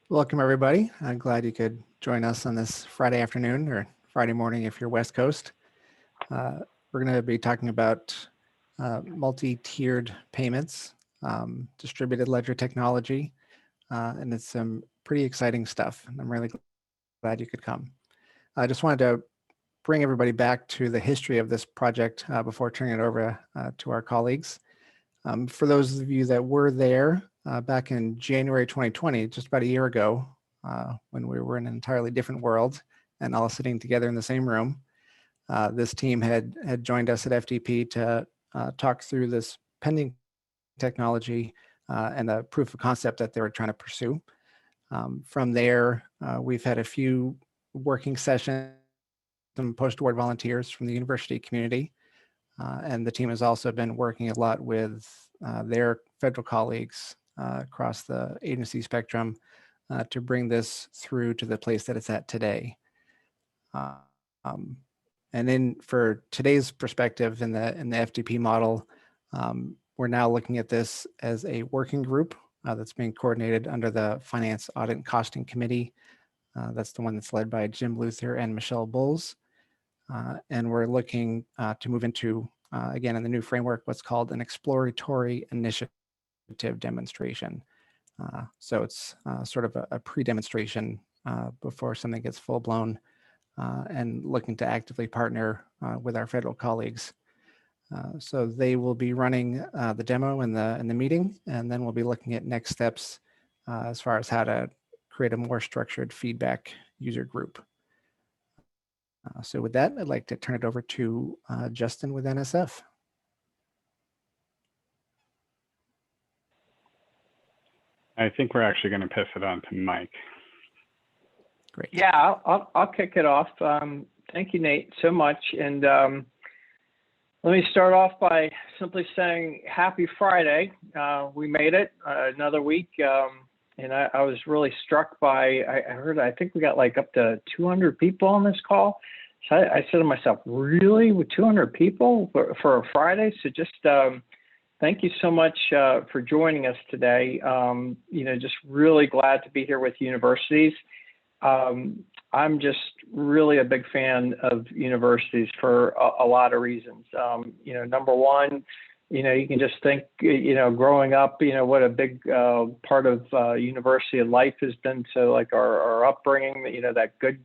Welcome, everybody. I'm glad you could join us on this Friday afternoon or Friday morning if you're West Coast. We're going to be talking about multi-tiered payments, distributed ledger technology, and it's some pretty exciting stuff. And I'm really glad you could come. I just wanted to bring everybody back to the history of this project before turning it over to our colleagues. For those of you that were there back in January 2020, just about a year ago, when we were in an entirely different world and all sitting together in the same room, this team had joined us at FTP to talk through this pending technology and the proof of concept that they were trying to pursue. From there, we've had a few working sessions, some post-award volunteers from the university community, and the team has also been working a lot with their federal colleagues across the agency spectrum to bring this through to the place that it's at today. And then for today's perspective in the FTP model, we're now looking at this as a working group that's being coordinated under the Finance Audit and Costing Committee. That's the one that's led by Jim Luther and Michelle Bowles. And we're looking to move into, again, in the new framework, what's called an exploratory initiative demonstration. So it's sort of a pre-demonstration before something gets full-blown, and looking to actively partner with our federal colleagues. So they will be running the demo in the meeting, and then we'll be looking at next steps as far as how to create a more structured feedback user group. So with that, I'd like to turn it over to Justin with NSF. I think we're actually going to pass it on to Mike. Great. Yeah, I'll kick it off. Thank you, Nate, so much. And let me start off by simply saying happy Friday. We made it another week. And I was really struck by, I think we got like up to 200 people on this call. So I said to myself, really, with 200 people for a Friday? So just thank you so much for joining us today. Just really glad to be here with universities. I'm just really a big fan of universities for a lot of reasons. Number one, you can just think, growing up, what a big part of university life has been. So like our upbringing, that good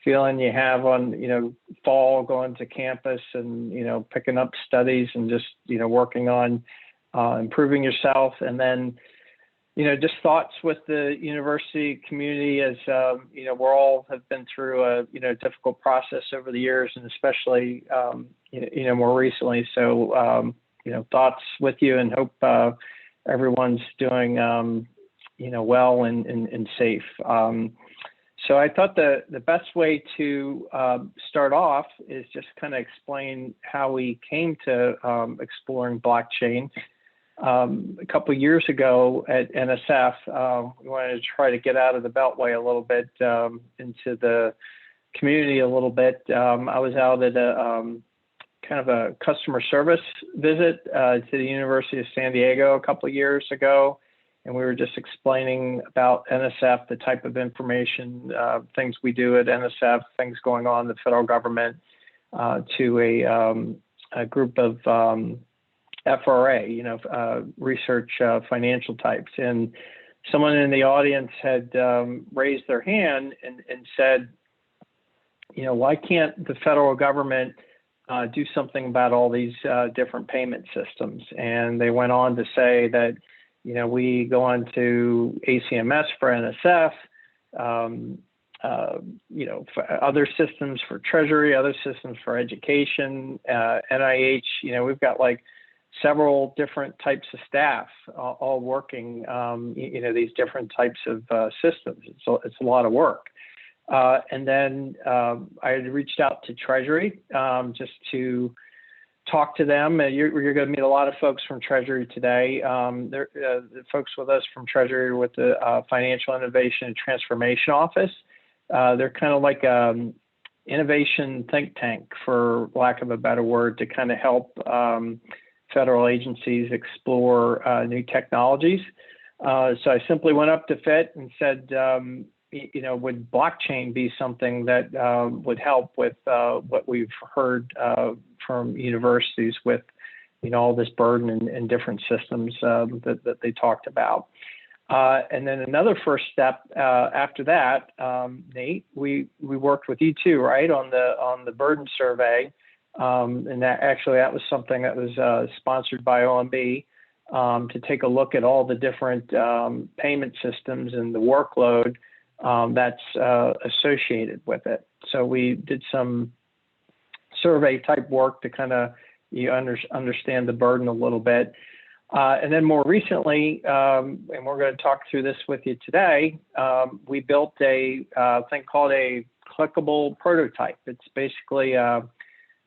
feeling you have on, fall going to campus and, picking up studies and just, working on improving yourself. And then, just thoughts with the university community as, we're all have been through a, difficult process over the years and especially, more recently. So, thoughts with you and hope everyone's doing, well and safe. So I thought the best way to start off is just kind of explain how we came to exploring blockchain. A couple of years ago at NSF, we wanted to try to get out of the Beltway a little bit into the community a little bit. I was out at a kind of a customer service visit to the University of San Diego a couple of years ago. And we were just explaining about NSF, the type of information, things we do at NSF, things going on in the federal government, to a group of FRA, research financial types. And someone in the audience had raised their hand and said, why can't the federal government do something about all these different payment systems? And they went on to say that, we go on to ACMS for NSF, for other systems for Treasury, other systems for education, NIH, we've got like several different types of staff all working, these different types of systems. It's a lot of work. And then I had reached out to Treasury just to talk to them. You're going to meet a lot of folks from Treasury today. The folks with us from Treasury with the Financial Innovation and Transformation Office. They're kind of like innovation think tank, for lack of a better word, to kind of help federal agencies explore new technologies. So I simply went up to FIT and said, would blockchain be something that would help with what we've heard from universities with, all this burden and different systems that they talked about. And then another first step after that, Nate, we worked with you too, right, on the burden survey, and that was something that was sponsored by OMB to take a look at all the different payment systems and the workload that's associated with it. So we did some survey type work to kind of understand the burden a little bit. And then more recently, and we're going to talk through this with you today, we built a thing called a clickable prototype. It's basically a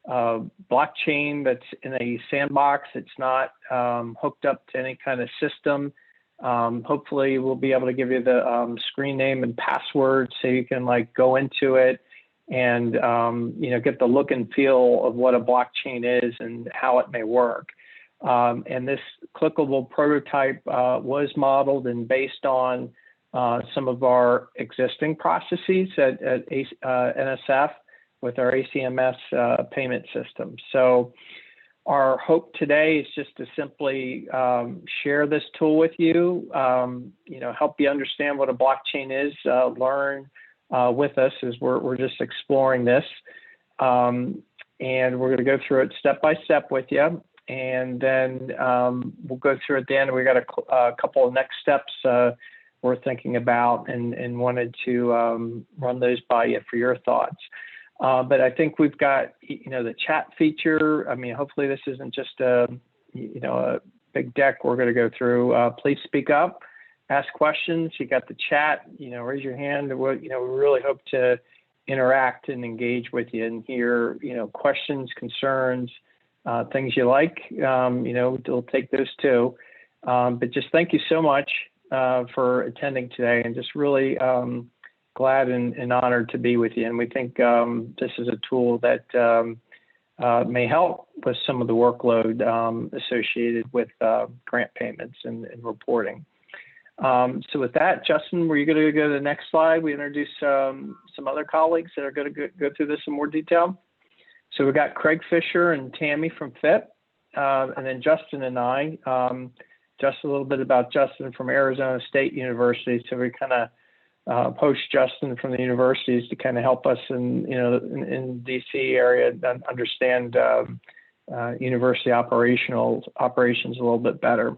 blockchain that's in a sandbox. It's not hooked up to any kind of system. Hopefully we'll be able to give you the screen name and password so you can go into it and get the look and feel of what a blockchain is and how it may work. And this clickable prototype was modeled and based on some of our existing processes at NSF with our ACMS payment system. So our hope today is just to simply share this tool with you, help you understand what a blockchain is, learn with us as we're just exploring this. And we're going to go through it step by step with you. And then we'll go through at the end. We got a couple of next steps we're thinking about and wanted to run those by you for your thoughts. But I think we've got, the chat feature. I mean, hopefully this isn't just a big deck we're going to go through. Please speak up, ask questions. You got the chat, raise your hand. We really hope to interact and engage with you and hear, questions, concerns, things you like. We'll take those too. But just thank you so much for attending today, and just really glad and honored to be with you. And we think this is a tool that may help with some of the workload associated with grant payments and reporting. So with that, Justin, were you going to go to the next slide? We introduce some other colleagues that are going to go through this in more detail. So we got Craig Fisher and Tammy from FIT, and then Justin and I. Just a little bit about Justin from Arizona State University. So we kind of poached Justin from the universities to kind of help us in DC area understand university operations a little bit better.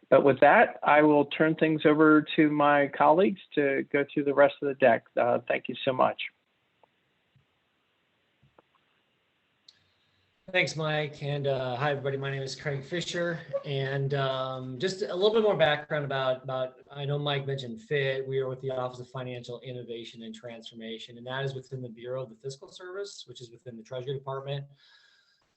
But with that, I will turn things over to my colleagues to go through the rest of the deck. Thank you so much. Thanks, Mike. And hi, everybody. My name is Craig Fisher. And just a little bit more background about I know Mike mentioned FIT. We are with the Office of Financial Innovation and Transformation, and that is within the Bureau of the Fiscal Service, which is within the Treasury Department.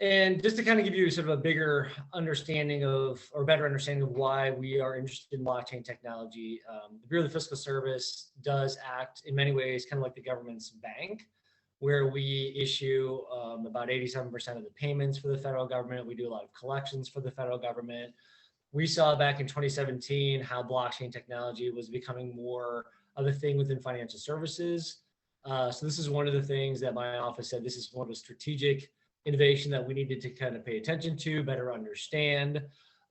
And just to kind of give you sort of a bigger understanding of, or better understanding of why we are interested in blockchain technology, the Bureau of the Fiscal Service does act in many ways kind of like the government's bank, where we issue about 87% of the payments for the federal government. We do a lot of collections for the federal government. We saw back in 2017 how blockchain technology was becoming more of a thing within financial services. So this is one of the things that my office said, this is more of a strategic innovation that we needed to kind of pay attention to, better understand.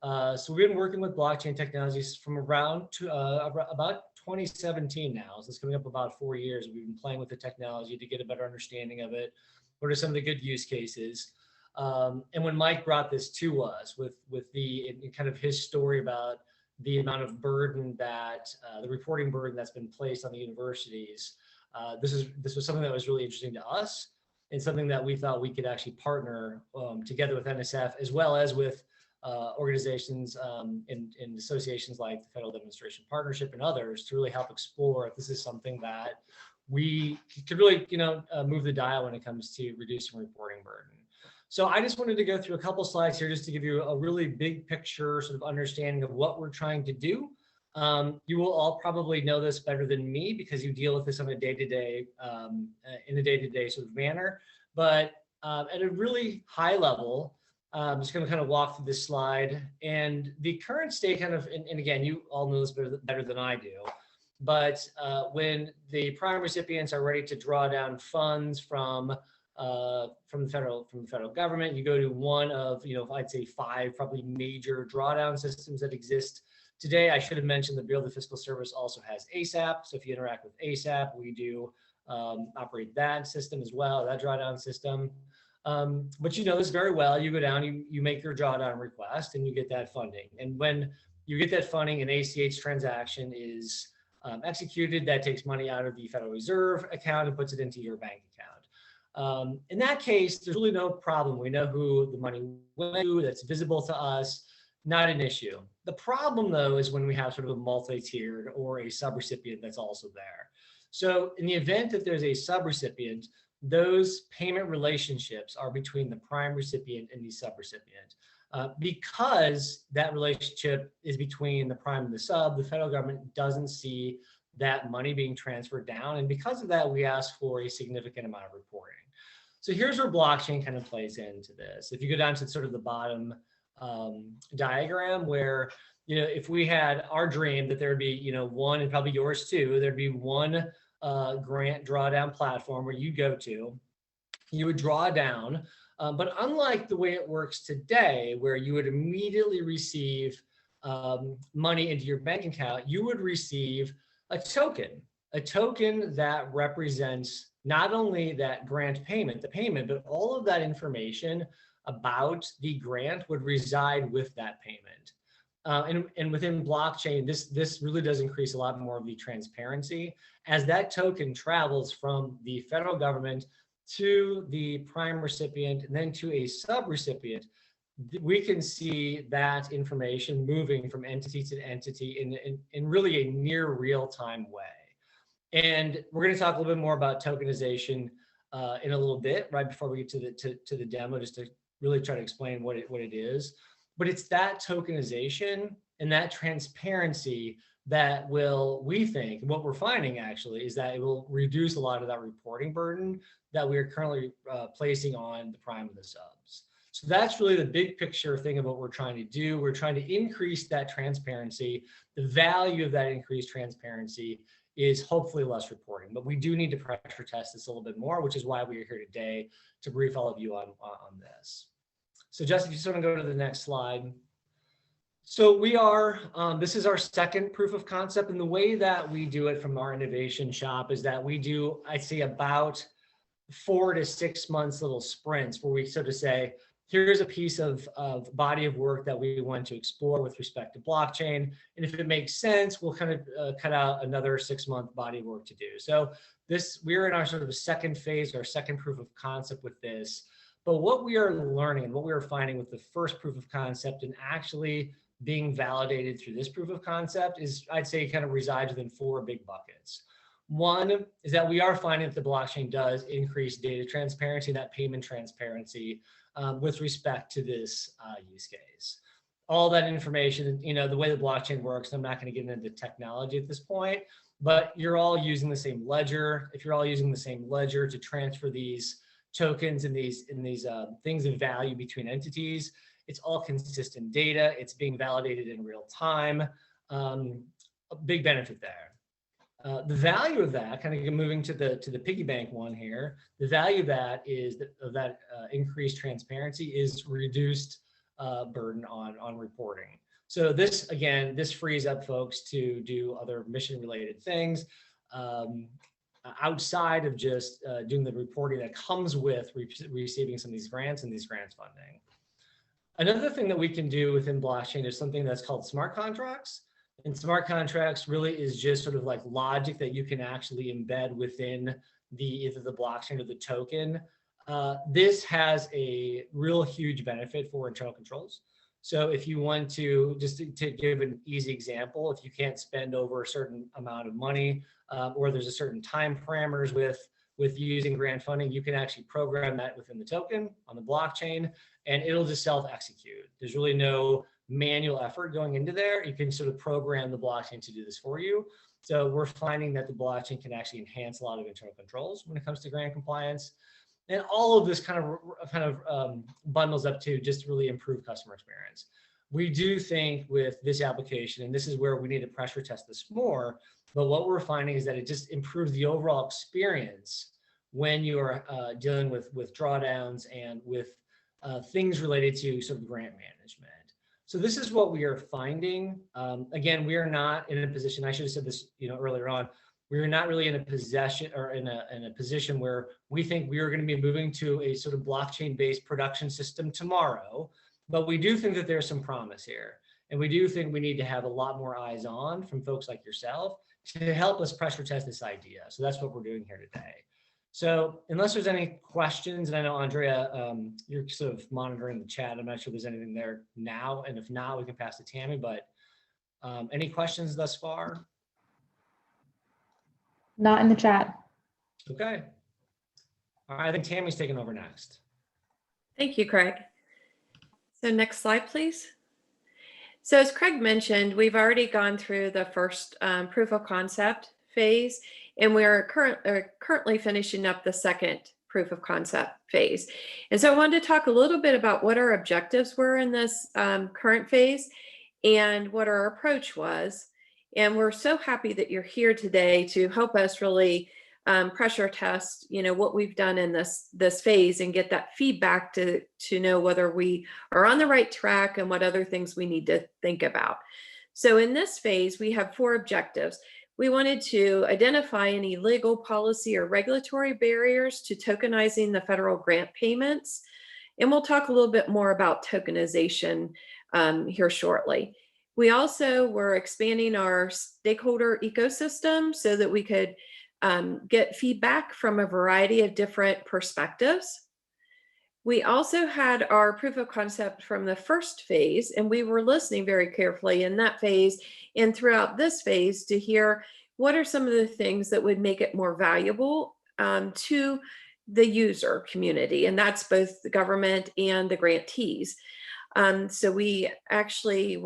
So we've been working with blockchain technologies from around about 2017 now. So it's coming up about 4 years. We've been playing with the technology to get a better understanding of it. What are some of the good use cases? And when Mike brought this to us with the kind of his story about the amount of burden that the reporting burden that's been placed on the universities, this was something that was really interesting to us, and something that we thought we could actually partner together with NSF, as well as with organizations and associations like the Federal Demonstration Partnership and others, to really help explore if this is something that we could really, move the dial when it comes to reducing reporting burden. So I just wanted to go through a couple slides here just to give you a really big picture sort of understanding of what we're trying to do. You will all probably know this better than me because you deal with this on a day-to-day, in a day-to-day sort of manner. But at a really high level, I'm just going to kind of walk through this slide. And the current state kind of, and again, you all know this better than I do, but when the prime recipients are ready to draw down funds from the federal government, you go to one of, I'd say 5 probably major drawdown systems that exist today. I should have mentioned the Bureau of the Fiscal Service also has ASAP. So if you interact with ASAP, we do operate that system as well, that drawdown system. But you know this very well. You go down, you make your drawdown request, and you get that funding. And when you get that funding, an ACH transaction is executed. That takes money out of the Federal Reserve account and puts it into your bank account. In that case, there's really no problem. We know who the money went to. That's visible to us. Not an issue. The problem, though, is when we have sort of a multi-tiered or a subrecipient that's also there. So in the event that there's a subrecipient, those payment relationships are between the prime recipient and the subrecipient. Because that relationship is between the prime and the sub, the federal government doesn't see that money being transferred down. And because of that, we ask for a significant amount of reporting. So here's where blockchain kind of plays into this. If you go down to sort of the bottom diagram where, if we had our dream that there would be, one, and probably yours too, there'd be one grant drawdown platform where you go to, you would draw down, but unlike the way it works today, where you would immediately receive money into your bank account, you would receive a token that represents not only that grant payment, the payment, but all of that information about the grant would reside with that payment. And within blockchain, this really does increase a lot more of the transparency as that token travels from the federal government to the prime recipient and then to a sub-recipient. We can see that information moving from entity to entity in really a near real-time way. And we're going to talk a little bit more about tokenization in a little bit, right before we get to the demo, just to really try to explain what it is. But it's that tokenization and that transparency that will, we think, what we're finding actually is that it will reduce a lot of that reporting burden that we are currently placing on the prime and the subs. So that's really the big picture thing of what we're trying to do. We're trying to increase that transparency. The value of that increased transparency is hopefully less reporting, but we do need to pressure test this a little bit more, which is why we are here today to brief all of you on this. So Justin, if you just want to go to the next slide. So we are, this is our second proof of concept, and the way that we do it from our innovation shop is that we do, I'd say, about 4 to 6 months little sprints where we sort of say, here's a piece of body of work that we want to explore with respect to blockchain. And if it makes sense, we'll kind of cut out another 6-month body of work to do. So we're in our sort of second phase, our second proof of concept with this. But what we are learning and what we are finding with the first proof of concept and actually being validated through this proof of concept is, I'd say, kind of resides within 4 big buckets. One is that we are finding that the blockchain does increase data transparency, that payment transparency with respect to this use case. All that information, the way the blockchain works, I'm not going to get into technology at this point, but you're all using the same ledger. If you're all using the same ledger to transfer these tokens and these things of value between entities, it's all consistent data. It's being validated in real time. A big benefit there. The value of that, kind of moving to the piggy bank one here, the value of that is that increased transparency is reduced burden on reporting. So this, again, this frees up folks to do other mission-related things outside of just doing the reporting that comes with receiving some of these grants and these grants funding. Another thing that we can do within blockchain is something that's called smart contracts. And smart contracts really is just sort of like logic that you can actually embed within either the blockchain or the token. This has a real huge benefit for internal controls. So if you want to, just to give an easy example, if you can't spend over a certain amount of money or there's a certain time parameters with using grant funding, you can actually program that within the token on the blockchain and it'll just self-execute. There's really no manual effort going into there. You can sort of program the blockchain to do this for you. So we're finding that the blockchain can actually enhance a lot of internal controls when it comes to grant compliance. And all of this kind of bundles up to just really improve customer experience. We do think with this application, and this is where we need to pressure test this more, but what we're finding is that it just improves the overall experience when you are dealing with drawdowns and with things related to sort of grant management. So this is what we are finding. Again, we are not in a position, I should have said this, earlier on, we are not really in a possession or in a position where we think we are going to be moving to a sort of blockchain-based production system tomorrow, but we do think that there's some promise here. And we do think we need to have a lot more eyes on from folks like yourself to help us pressure test this idea. So that's what we're doing here today. So unless there's any questions, and I know Andrea, you're sort of monitoring the chat. I'm not sure there's anything there now. And if not, we can pass to Tammy, but any questions thus far? Not in the chat. Okay. All right, I think Tammy's taking over next. Thank you, Craig. So next slide, please. So as Craig mentioned, we've already gone through the first proof of concept phase, and we are currently finishing up the second proof of concept phase. And so I wanted to talk a little bit about what our objectives were in this current phase and what our approach was. And we're so happy that you're here today to help us really pressure test, what we've done in this phase and get that feedback to know whether we are on the right track and what other things we need to think about. So in this phase, we have 4 objectives. We wanted to identify any legal, policy, or regulatory barriers to tokenizing the federal grant payments. And we'll talk a little bit more about tokenization here shortly. We also were expanding our stakeholder ecosystem so that we could get feedback from a variety of different perspectives. We also had our proof of concept from the first phase, and we were listening very carefully in that phase and throughout this phase to hear what are some of the things that would make it more valuable to the user community, and that's both the government and the grantees. So we actually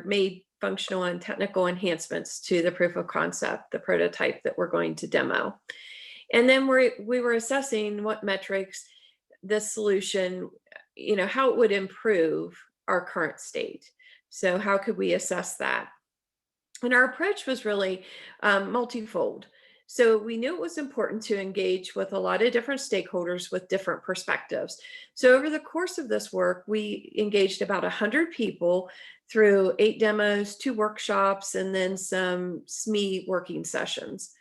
made functional and technical enhancements to the proof of concept, the prototype that we're going to demo. And then we were assessing what metrics this solution, how it would improve our current state. So how could we assess that? And our approach was really multifold. So we knew it was important to engage with a lot of different stakeholders with different perspectives. So over the course of this work, we engaged about 100 people through 8 demos, 2 workshops, and then some SME working sessions.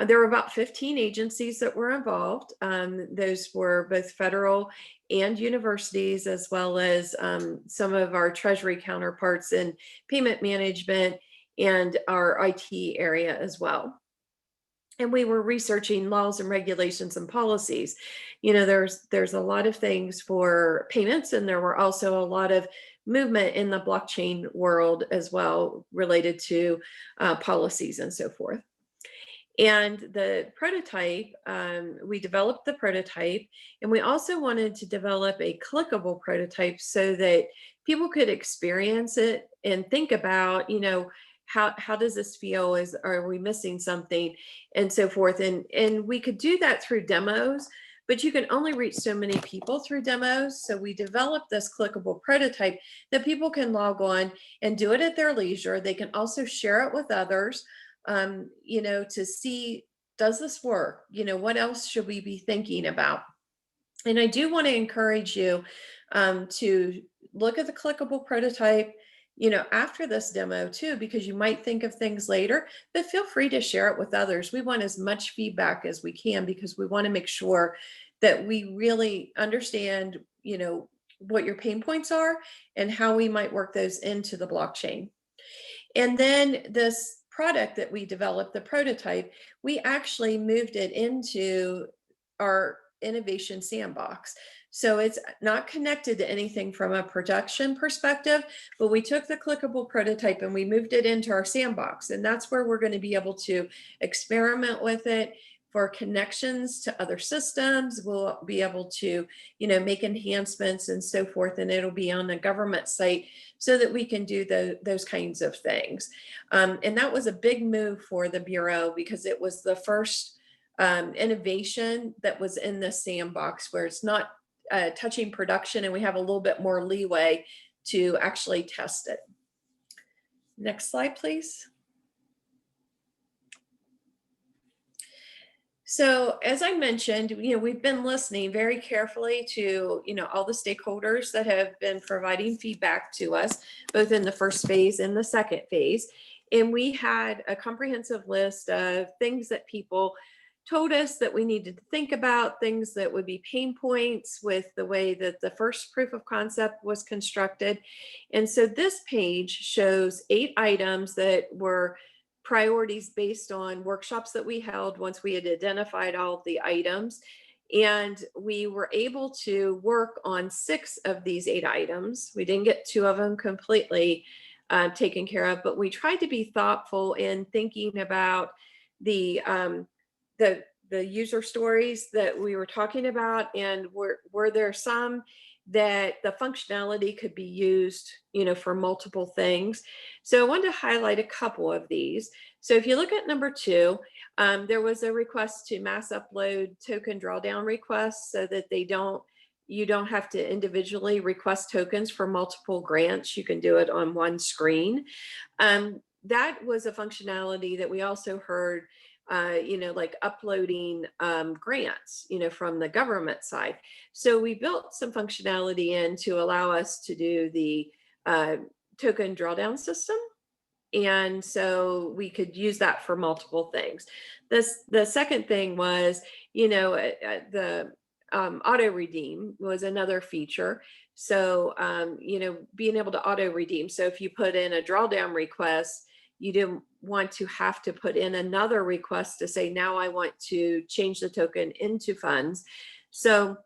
There were about 15 agencies that were involved. Those were both federal and universities, as well as some of our Treasury counterparts in payment management and our IT area as well. And we were researching laws and regulations and policies. There's a lot of things for payments, and there were also a lot of movement in the blockchain world as well related to policies and so forth. And the prototype, we developed the prototype, and we also wanted to develop a clickable prototype so that people could experience it and think about, how does this feel? Are we missing something, and so forth? And we could do that through demos, but you can only reach so many people through demos. So we developed this clickable prototype that people can log on and do it at their leisure. They can also share it with others, to see, does this work? What else should we be thinking about? And I do want to encourage you to look at the clickable prototype, after this demo too, because you might think of things later, but feel free to share it with others. We want as much feedback as we can because we want to make sure that we really understand, what your pain points are and how we might work those into the blockchain. And then this product that we developed, the prototype, we actually moved it into our innovation sandbox. So it's not connected to anything from a production perspective, but we took the clickable prototype and we moved it into our sandbox. And that's where we're going to be able to experiment with it for connections to other systems. We'll be able to, make enhancements and so forth, and it'll be on the government site so that we can do those kinds of things. And that was a big move for the Bureau because it was the first innovation that was in the sandbox where it's not touching production and we have a little bit more leeway to actually test it. Next slide, please. So as I mentioned, we've been listening very carefully to, all the stakeholders that have been providing feedback to us, both in the first phase and the second phase. And we had a comprehensive list of things that people told us that we needed to think about, things that would be pain points with the way that the first proof of concept was constructed. And so this page shows 8 items that were priorities based on workshops that we held once we had identified all of the items. And we were able to work on 6 of these 8 items. We didn't get 2 of them completely taken care of, but we tried to be thoughtful in thinking about the user stories that we were talking about, and were there some that the functionality could be used, for multiple things. So I wanted to highlight a couple of these. So if you look at number 2, there was a request to mass upload token drawdown requests so that you don't have to individually request tokens for multiple grants. You can do it on one screen. That was a functionality that we also heard, like uploading grants, from the government side. So we built some functionality in to allow us to do the token drawdown system. And so we could use that for multiple things. The second thing was, the auto redeem was another feature. So, being able to auto redeem. So if you put in a drawdown request, you didn't want to have to put in another request to say, now I want to change the token into funds. So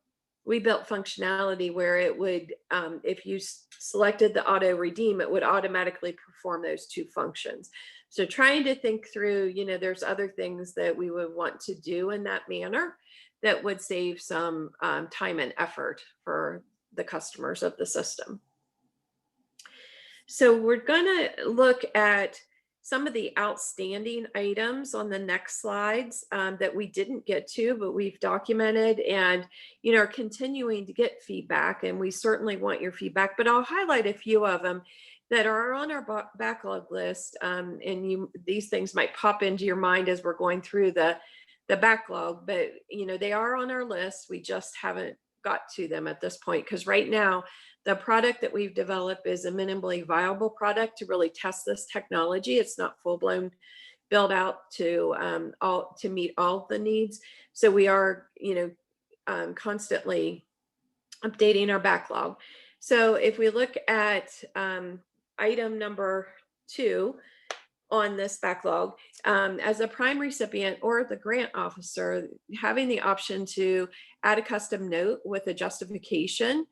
we built functionality where it would, if you selected the auto redeem, it would automatically perform those 2 functions. So trying to think through, there's other things that we would want to do in that manner that would save some time and effort for the customers of the system. So we're going to look at some of the outstanding items on the next slides that we didn't get to, but we've documented and, are continuing to get feedback, and we certainly want your feedback, but I'll highlight a few of them that are on our backlog list. And these things might pop into your mind as we're going through the backlog, but, they are on our list. We just haven't got to them at this point, because right now, the product that we've developed is a minimally viable product to really test this technology. It's not full-blown built out to meet all the needs. So we are, constantly updating our backlog. So if we look at item number 2 on this backlog, as a prime recipient or the grant officer, having the option to add a custom note with a justification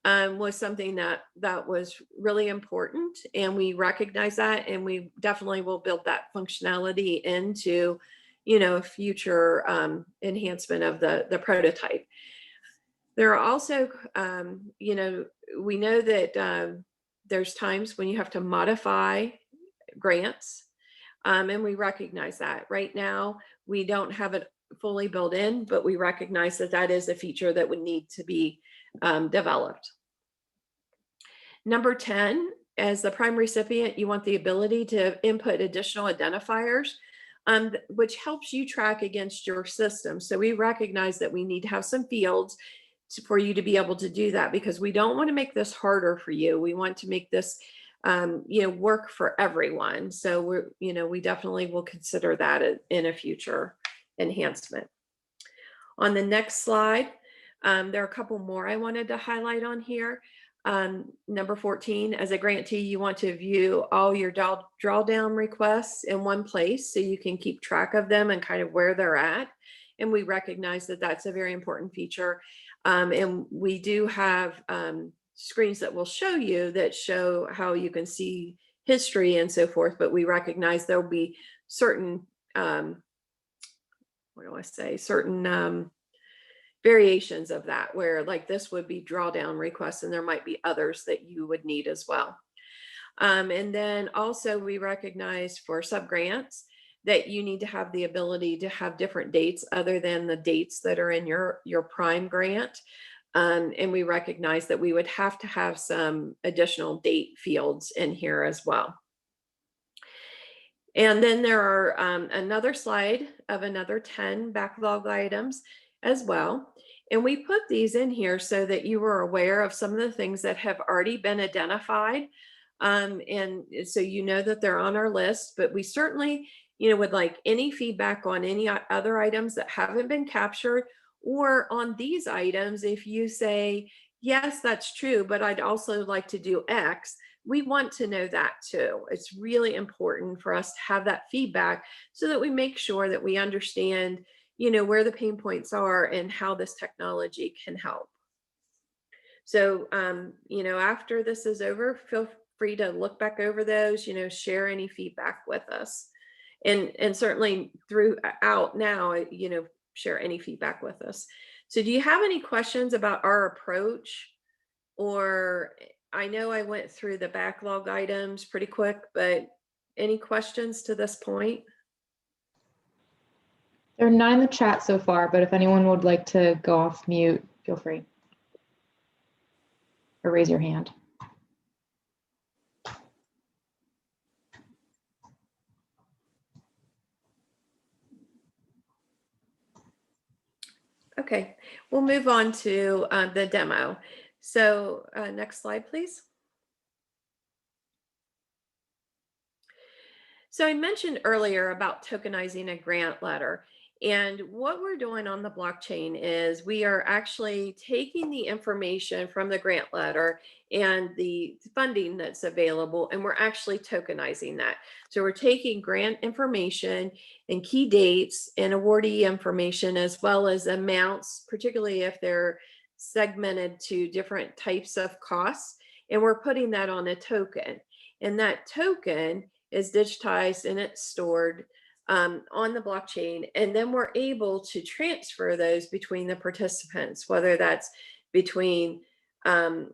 was something that was really important, and we recognize that, and we definitely will build that functionality into, a future enhancement of the prototype. There are also, we know that there's times when you have to modify grants, and we recognize that. Right now, we don't have it fully built in, but we recognize that that is a feature that would need to be developed. Number 10, as the prime recipient, you want the ability to input additional identifiers, which helps you track against your system. So we recognize that we need to have some fields for you to be able to do that, because we don't want to make this harder for you. We want to make this work for everyone. So we definitely will consider that in a future enhancement. On the next slide, there are a couple more I wanted to highlight on here. Number 14, as a grantee, you want to view all your drawdown requests in one place so you can keep track of them and kind of where they're at. And we recognize that that's a very important feature. And we do have screens that will show you that show how you can see history and so forth, but we recognize there'll be certain, certain variations of that, where like this would be drawdown requests, and there might be others that you would need as well. And then also we recognize for subgrants that you need to have the ability to have different dates other than the dates that are in your prime grant. And we recognize that we would have to have some additional date fields in here as well. And then there are another slide of another 10 backlog items as well. And we put these in here so that you were aware of some of the things that have already been identified. And so you know that they're on our list, but we certainly, would like any feedback on any other items that haven't been captured, or on these items. If you say, yes, that's true, but I'd also like to do X, we want to know that too. It's really important for us to have that feedback so that we make sure that we understand, where the pain points are and how this technology can help. So, after this is over, feel free to look back over those, share any feedback with us. And certainly throughout now, share any feedback with us. So do you have any questions about our approach? Or I know I went through the backlog items pretty quick, but any questions to this point? There are none in the chat so far, but if anyone would like to go off mute, feel free. Or raise your hand. Okay, we'll move on to the demo. So next slide, please. So I mentioned earlier about tokenizing a grant letter. And what we're doing on the blockchain is we are actually taking the information from the grant letter and the funding that's available, and we're actually tokenizing that. So we're taking grant information and key dates and awardee information, as well as amounts, particularly if they're segmented to different types of costs, and we're putting that on a token. And that token is digitized and it's stored on the blockchain, and then we're able to transfer those between the participants, whether that's between the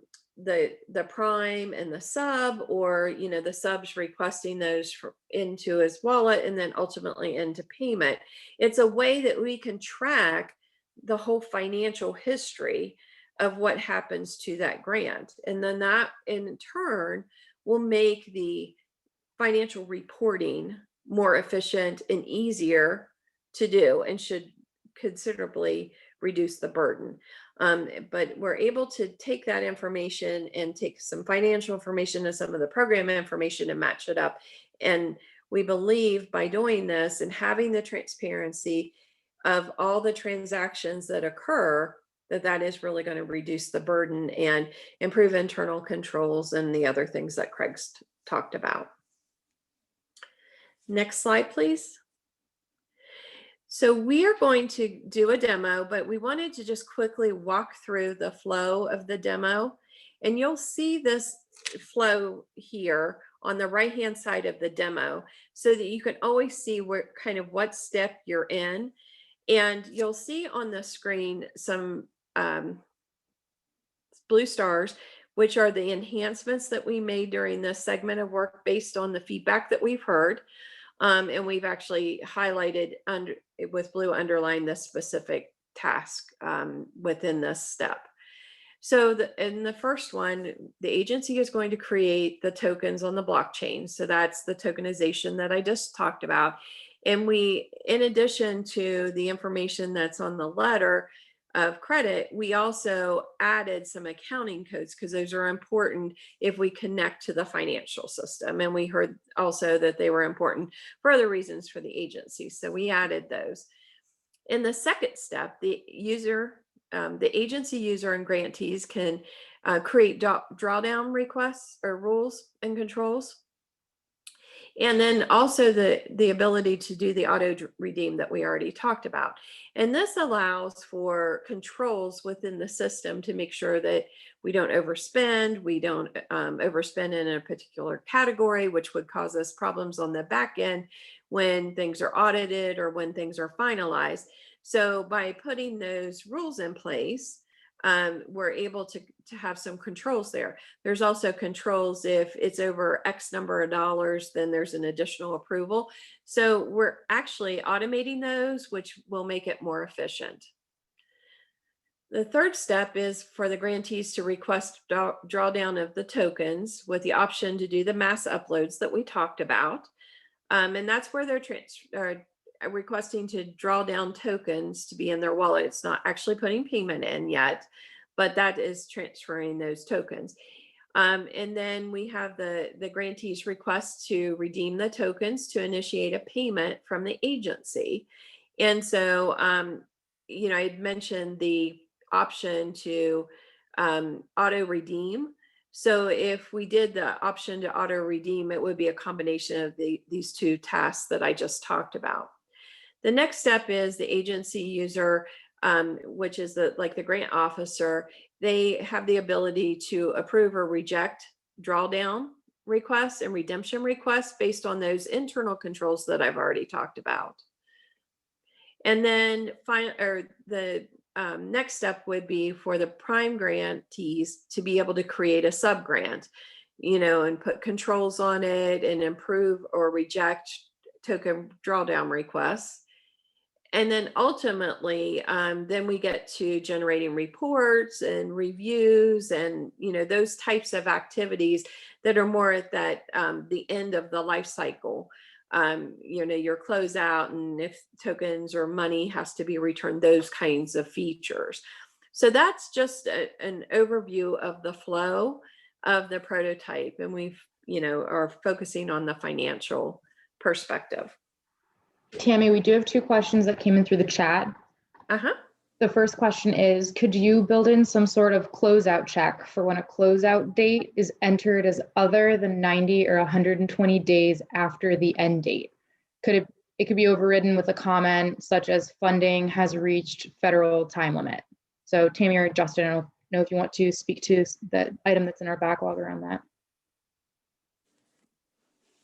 prime and the sub, or the subs requesting those into his wallet and then ultimately into payment. It's a way that we can track the whole financial history of what happens to that grant, and then that in turn will make the financial reporting more efficient and easier to do, and should considerably reduce the burden. But we're able to take that information and take some financial information and some of the program information and match it up. And we believe by doing this and having the transparency of all the transactions that occur, that is really going to reduce the burden and improve internal controls and the other things that Craig's talked about. Next slide, please. So we are going to do a demo, but we wanted to just quickly walk through the flow of the demo. And you'll see this flow here on the right-hand side of the demo so that you can always see where kind of what step you're in. And you'll see on the screen some blue stars, which are the enhancements that we made during this segment of work based on the feedback that we've heard. And we've actually highlighted with blue underline the specific task within this step. So in the first one, the agency is going to create the tokens on the blockchain. So that's the tokenization that I just talked about. And we, in addition to the information that's on the letter of credit, we also added some accounting codes because those are important if we connect to the financial system. And we heard also that they were important for other reasons for the agency. So we added those. In the second step, the agency user and grantees can create drawdown requests or rules and controls. And then also the ability to do the auto redeem that we already talked about. And this allows for controls within the system to make sure that we don't overspend, we don't overspend in a particular category, which would cause us problems on the back end when things are audited or when things are finalized. So by putting those rules in place, we're able to have some controls there. There's also controls if it's over X number of dollars, then there's an additional approval. So we're actually automating those, which will make it more efficient. The third step is for the grantees to request drawdown of the tokens with the option to do the mass uploads that we talked about. And that's where they're requesting to draw down tokens to be in their wallet. It's not actually putting payment in yet, but that is transferring those tokens. And then we have the grantees request to redeem the tokens to initiate a payment from the agency. And so, you know, I mentioned the option to auto redeem. So if we did the option to auto redeem, it would be a combination of these two tasks that I just talked about. The next step is the agency user, which is like the grant officer. They have the ability to approve or reject drawdown requests and redemption requests based on those internal controls that I've already talked about. And then the next step would be for the prime grantees to be able to create a sub-grant, you know, and put controls on it and approve or reject token drawdown requests. And then ultimately, then we get to generating reports and reviews and, you know, those types of activities that are more at that the end of the life cycle. You know, your closeout, and if tokens or money has to be returned, those kinds of features. So that's just an overview of the flow of the prototype. And we've, you know, are focusing on the financial perspective. Tammy, we do have two questions that came in through the chat. The first question is, could you build in some sort of closeout check for when a closeout date is entered as other than 90 or 120 days after the end date? It could be overridden with a comment such as funding has reached federal time limit. So Tammy or Justin, I don't know if you want to speak to the item that's in our backlog around that.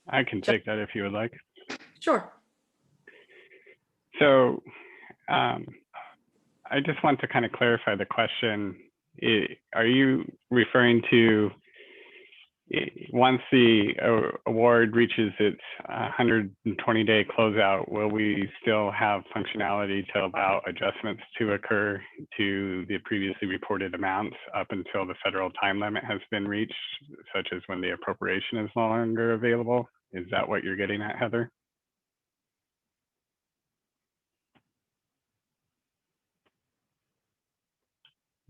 I can take that if you would like. Sure. So I just want to kind of clarify the question. Are you referring to once the award reaches its 120-day closeout, will we still have functionality to allow adjustments to occur to the previously reported amounts up until the federal time limit has been reached, such as when the appropriation is no longer available? Is that what you're getting at, Heather?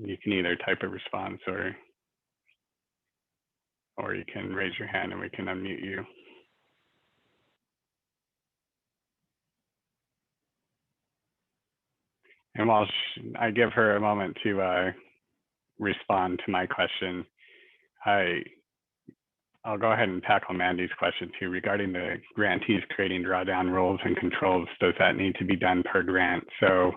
You can either type a response or you can raise your hand and we can unmute you. And while I give her a moment to respond to my question, I'll go ahead and tackle Mandy's question too regarding the grantees creating drawdown rules and controls. Does that need to be done per grant? So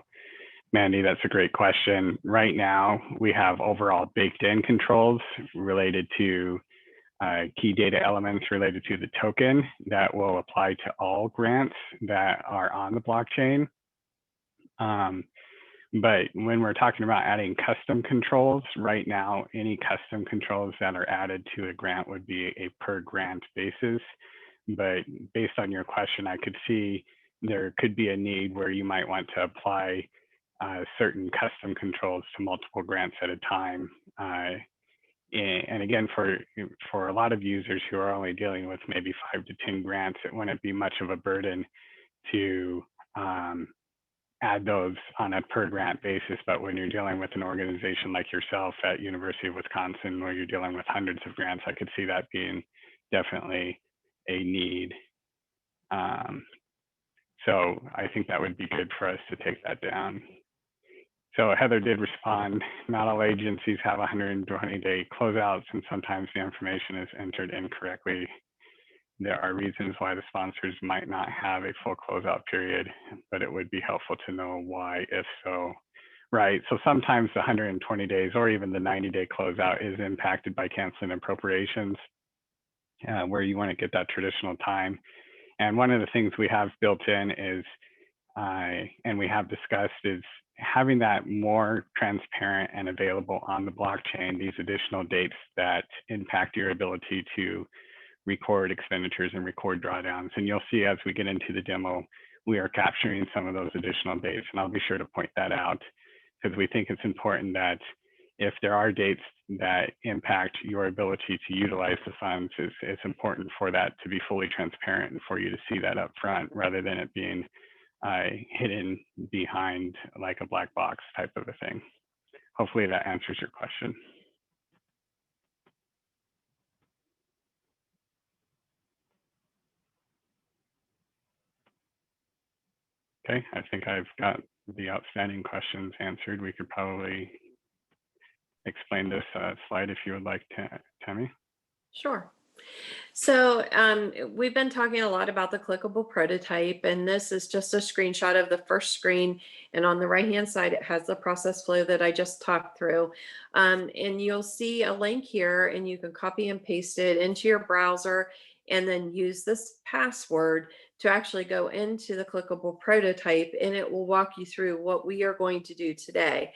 Mandy, that's a great question. Right now, we have overall baked in controls related to key data elements related to the token that will apply to all grants that are on the blockchain. But when we're talking about adding custom controls, right now, any custom controls that are added to a grant would be a per grant basis. But based on your question, I could see there could be a need where you might want to apply certain custom controls to multiple grants at a time. And again, for a lot of users who are only dealing with maybe 5 to 10 grants, it wouldn't be much of a burden to add those on a per grant basis. But when you're dealing with an organization like yourself at University of Wisconsin, where you're dealing with hundreds of grants, I could see that being definitely a need. So I think that would be good for us to take that down. So Heather did respond, not all agencies have 120-day closeouts, and sometimes the information is entered incorrectly. There are reasons why the sponsors might not have a full closeout period, but it would be helpful to know why, if so. Right, so sometimes the 120 days or even the 90-day closeout is impacted by canceling appropriations, where you want to get that traditional time. And one of the things we have built in is and we have discussed, is having that more transparent and available on the blockchain, these additional dates that impact your ability to record expenditures and record drawdowns. And you'll see as we get into the demo, we are capturing some of those additional dates, and I'll be sure to point that out because we think it's important that if there are dates that impact your ability to utilize the funds, it's important for that to be fully transparent and for you to see that up front rather than it being hidden behind like a black box type of a thing. Hopefully that answers your question. Okay, I think I've got the outstanding questions answered. We could probably explain this slide if you would like to, Tammy. Sure. So we've been talking a lot about the clickable prototype, and this is just a screenshot of the first screen. And on the right-hand side, it has the process flow that I just talked through. And you'll see a link here, and you can copy and paste it into your browser and then use this password to actually go into the clickable prototype, and it will walk you through what we are going to do today.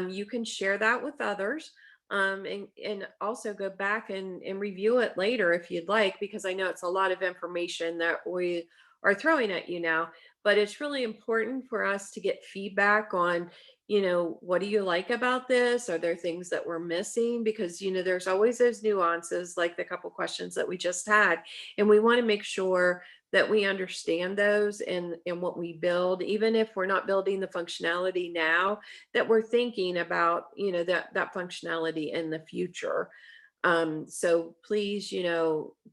You can share that with others. And also go back and review it later if you'd like, because I know it's a lot of information that we are throwing at you now, but it's really important for us to get feedback on, what do you like about this? Are there things that we're missing? Because, there's always those nuances, like the couple questions that we just had, and we want to make sure that we understand those and what we build, even if we're not building the functionality now, that we're thinking about, that functionality in the future. So please,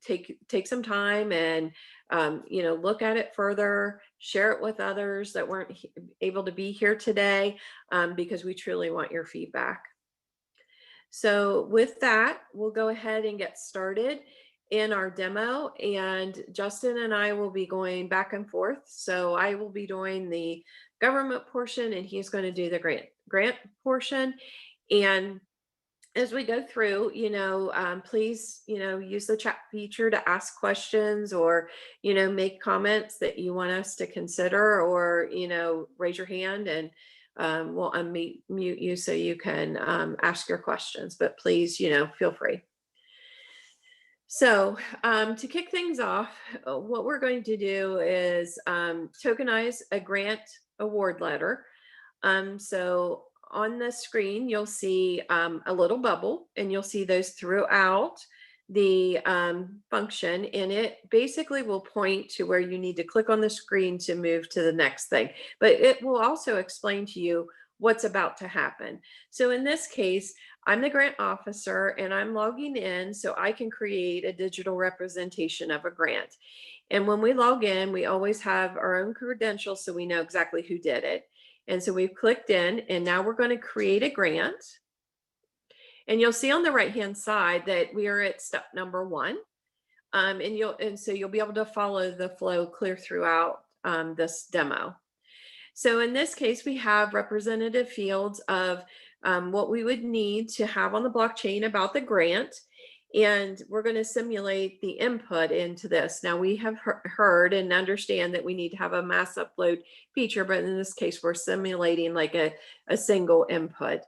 take some time and, look at it further, share it with others that weren't able to be here today, because we truly want your feedback. So with that, we'll go ahead and get started in our demo, and Justin and I will be going back and forth. So I will be doing the government portion and he's going to do the grant portion. And as we go through, please, use the chat feature to ask questions or, make comments that you want us to consider, or, raise your hand and we'll unmute you so you can ask your questions, but please, feel free. So to kick things off, what we're going to do is tokenize a grant award letter. So on the screen, you'll see a little bubble, and you'll see those throughout the function, and it basically will point to where you need to click on the screen to move to the next thing. But it will also explain to you what's about to happen. So in this case, I'm the grant officer and I'm logging in so I can create a digital representation of a grant. And when we log in, we always have our own credentials so we know exactly who did it. And so we've clicked in, and now we're going to create a grant. And you'll see on the right-hand side that we are at step number 1. And so you'll be able to follow the flow clear throughout this demo. So in this case, we have representative fields of what we would need to have on the blockchain about the grant. And we're going to simulate the input into this. Now, we have heard and understand that we need to have a mass upload feature, but in this case, we're simulating like a single input.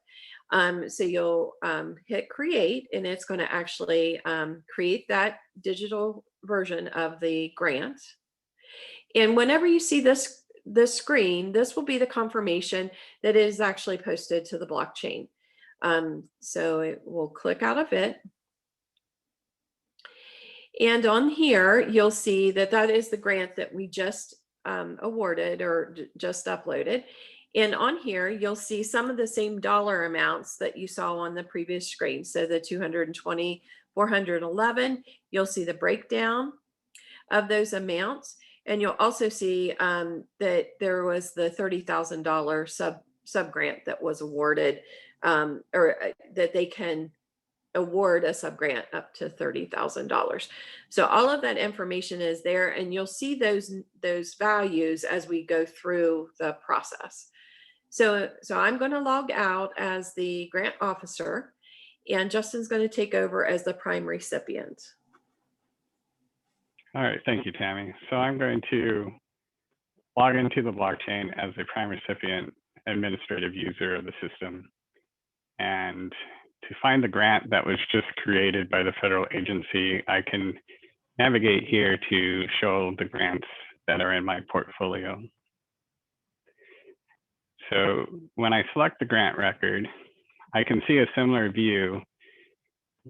So you'll hit create, and it's going to actually create that digital version of the grant. And whenever you see this screen, this will be the confirmation that it is actually posted to the blockchain. So it will click out of it. And on here, you'll see that that is the grant that we just awarded or just uploaded. And on here, you'll see some of the same dollar amounts that you saw on the previous screen. So the 220, 411, you'll see the breakdown of those amounts. And you'll also see that there was the $30,000 sub grant that was awarded, or that they can award a sub grant up to $30,000. So all of that information is there, and you'll see those values as we go through the process. So I'm going to log out as the grant officer, and Justin's going to take over as the prime recipient. All right, thank you, Tammy. So I'm going to log into the blockchain as a prime recipient administrative user of the system. And to find the grant that was just created by the federal agency, I can navigate here to show the grants that are in my portfolio. So when I select the grant record, I can see a similar view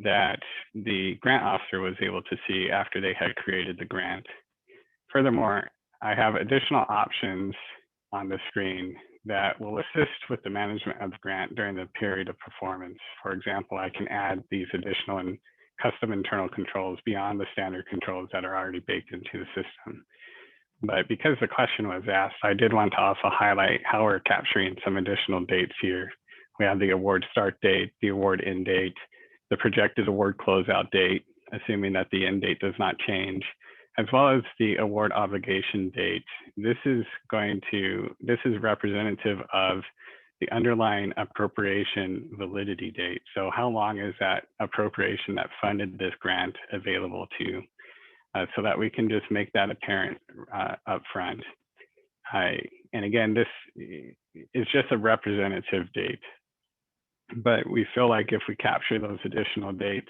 that the grant officer was able to see after they had created the grant. Furthermore, I have additional options on the screen that will assist with the management of the grant during the period of performance. For example, I can add these additional and custom internal controls beyond the standard controls that are already baked into the system. But because the question was asked, I did want to also highlight how we're capturing some additional dates here. We have the award start date, the award end date, the projected award closeout date, assuming that the end date does not change, as well as the award obligation date. This is representative of the underlying appropriation validity date. So how long is that appropriation that funded this grant available to, so that we can just make that apparent up front. And again, this is just a representative date, but we feel like if we capture those additional dates,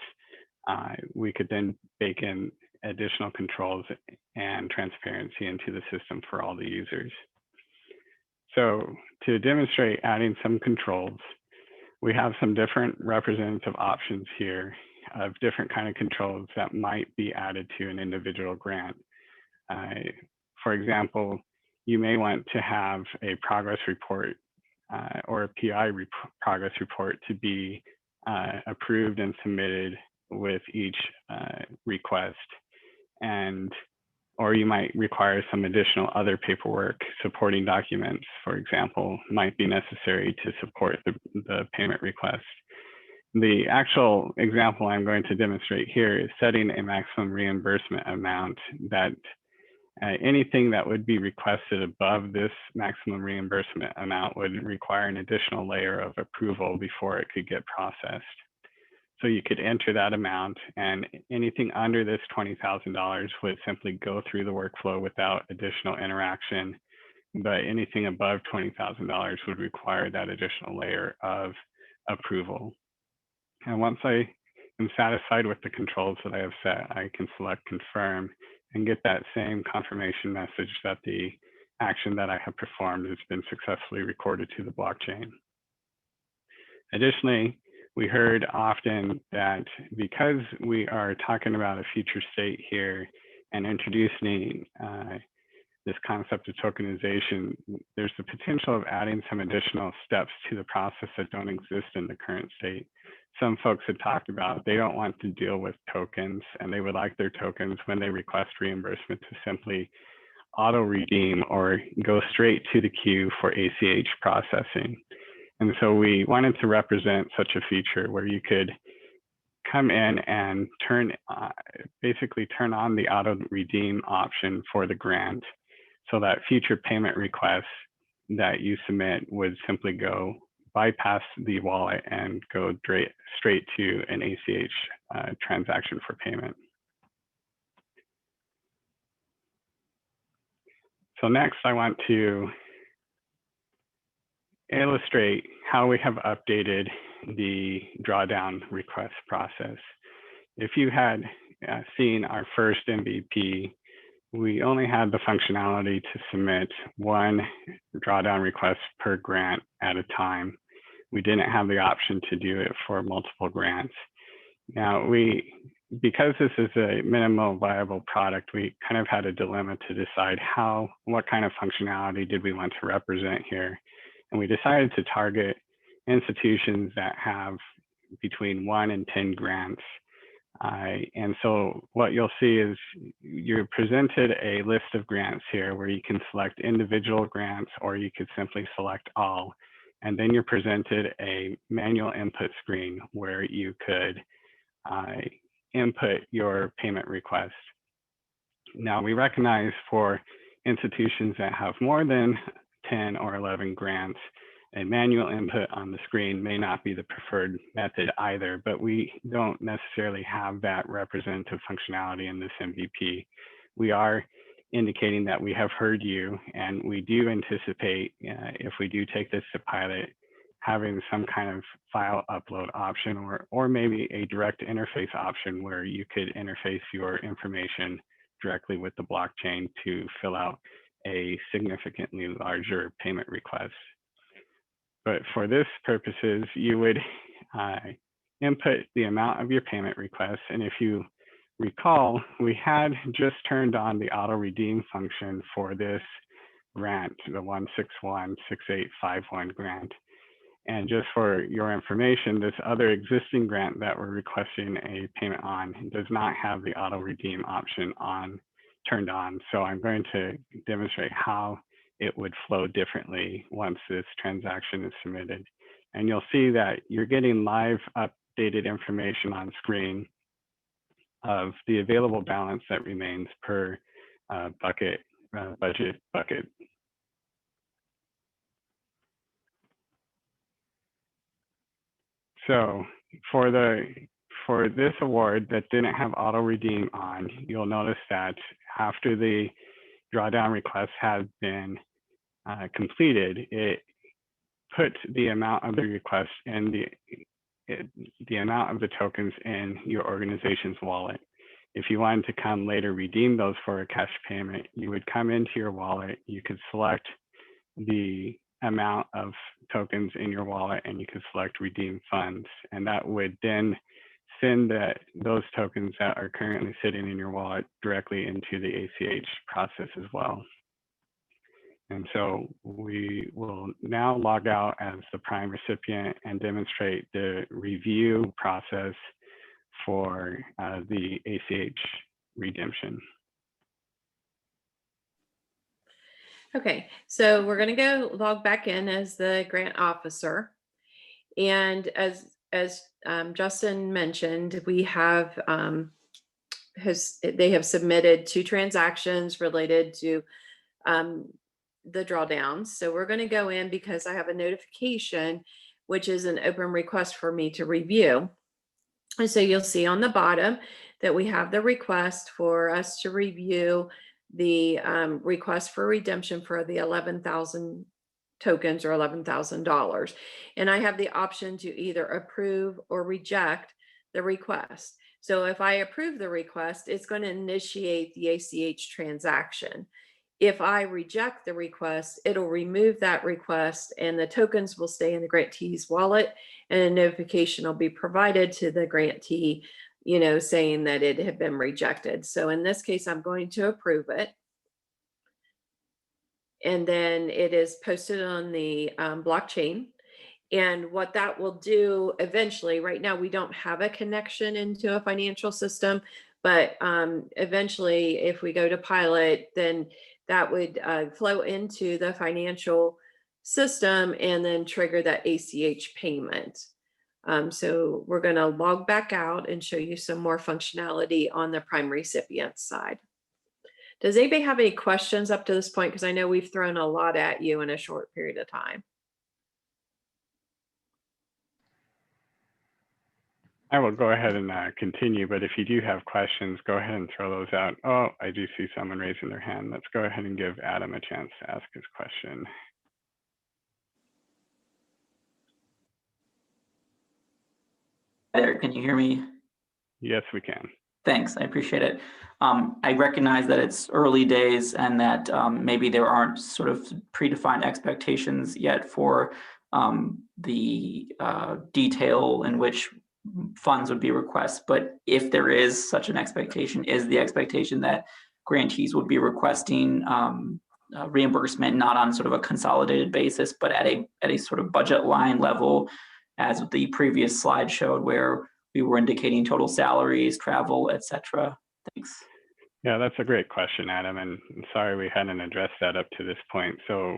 we could then bake in additional controls and transparency into the system for all the users. So to demonstrate adding some controls, we have some different representative options here of different kind of controls that might be added to an individual grant. For example, you may want to have a progress report or a PI progress report to be approved and submitted with each request. Or you might require some additional other paperwork. Supporting documents, for example, might be necessary to support the payment request. The actual example I'm going to demonstrate here is setting a maximum reimbursement amount that anything that would be requested above this maximum reimbursement amount would require an additional layer of approval before it could get processed. So you could enter that amount, and anything under this $20,000 would simply go through the workflow without additional interaction. But anything above $20,000 would require that additional layer of approval. And once I am satisfied with the controls that I have set, I can select confirm and get that same confirmation message that the action that I have performed has been successfully recorded to the blockchain. Additionally, we heard often that because we are talking about a future state here and introducing this concept of tokenization, there's the potential of adding some additional steps to the process that don't exist in the current state. Some folks had talked about they don't want to deal with tokens, and they would like their tokens when they request reimbursement to simply auto redeem or go straight to the queue for ACH processing. And so we wanted to represent such a feature where you could come in and basically turn on the auto redeem option for the grant, so that future payment requests that you submit would simply go bypass the wallet and go straight to an ACH transaction for payment. So next, I want to illustrate how we have updated the drawdown request process. If you had seen our first MVP, we only had the functionality to submit one drawdown request per grant at a time. We didn't have the option to do it for multiple grants. Now, because this is a minimal viable product, we kind of had a dilemma to decide what kind of functionality did we want to represent here. And we decided to target institutions that have between 1 and 10 grants. And so what you'll see is you're presented a list of grants here where you can select individual grants, or you could simply select all. And then you're presented a manual input screen where you could input your payment request. Now, we recognize for institutions that have more than 10 or 11 grants, a manual input on the screen may not be the preferred method either, but we don't necessarily have that representative functionality in this MVP. We are indicating that we have heard you, and we do anticipate, if we do take this to pilot, having some kind of file upload option, or maybe a direct interface option where you could interface your information directly with the blockchain to fill out a significantly larger payment request. But for this purposes, you would input the amount of your payment request. And if you recall, we had just turned on the auto redeem function for this grant, the 1616851 grant. And just for your information, this other existing grant that we're requesting a payment on does not have the auto redeem option turned on. So I'm going to demonstrate how it would flow differently once this transaction is submitted. And you'll see that you're getting live updated information on screen of the available balance that remains per budget bucket. So for this award that didn't have auto redeem on, you'll notice that after the drawdown request has been completed, it put the amount of the request and the amount of the tokens in your organization's wallet. If you wanted to come later redeem those for a cash payment, you would come into your wallet, you could select the amount of tokens in your wallet, and you could select redeem funds, and that would then send those tokens that are currently sitting in your wallet directly into the ACH process as well. And so we will now log out as the prime recipient and demonstrate the review process for the ACH redemption. Okay, so we're going to go log back in as the grant officer. And as Justin mentioned, we have they have submitted 2 transactions related to the drawdowns. So we're going to go in because I have a notification, which is an open request for me to review. And so you'll see on the bottom that we have the request for us to review the request for redemption for the 11,000 tokens or $11,000. And I have the option to either approve or reject the request. So if I approve the request, it's going to initiate the ACH transaction. If I reject the request, it'll remove that request and the tokens will stay in the grantee's wallet, and a notification will be provided to the grantee, saying that it had been rejected. So in this case, I'm going to approve it. And then it is posted on the blockchain. And what that will do eventually, right now, we don't have a connection into a financial system, but eventually if we go to pilot, then that would flow into the financial system and then trigger that ACH payment. So we're going to log back out and show you some more functionality on the prime recipient side. Does anybody have any questions up to this point? Because I know we've thrown a lot at you in a short period of time. I will go ahead and continue, but if you do have questions, go ahead and throw those out. Oh, I do see someone raising their hand. Let's go ahead and give Adam a chance to ask his question. Hi there, can you hear me? Yes, we can. Thanks, I appreciate it. I recognize that it's early days and that maybe there aren't sort of predefined expectations yet for the detail in which funds would be requested. But if there is such an expectation, is the expectation that grantees would be requesting reimbursement not on sort of a consolidated basis, but at a sort of budget line level, as the previous slide showed, where we were indicating total salaries, travel, etc. Thanks. Yeah, that's a great question, Adam, and sorry we hadn't addressed that up to this point. So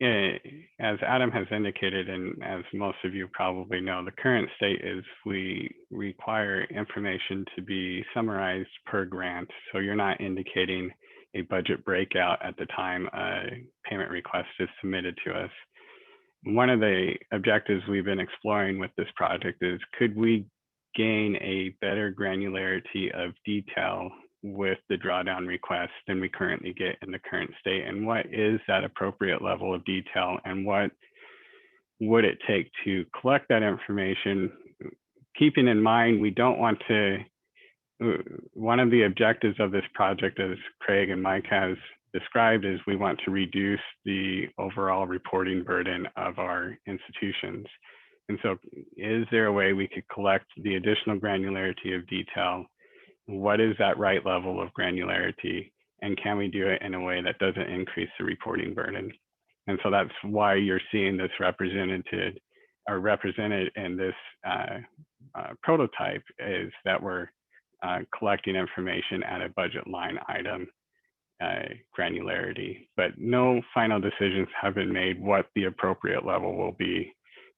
as Adam has indicated, and as most of you probably know, the current state is we require information to be summarized per grant. So you're not indicating a budget breakout at the time a payment request is submitted to us. One of the objectives we've been exploring with this project is, could we gain a better granularity of detail with the drawdown request than we currently get in the current state? And what is that appropriate level of detail? And what would it take to collect that information? Keeping in mind, we don't want to, one of the objectives of this project, as Craig and Mike has described, is we want to reduce the overall reporting burden of our institutions. And so is there a way we could collect the additional granularity of detail? What is that right level of granularity? And can we do it in a way that doesn't increase the reporting burden? And so that's why you're seeing this represented in this prototype, is that we're collecting information at a budget line item granularity, but no final decisions have been made what the appropriate level will be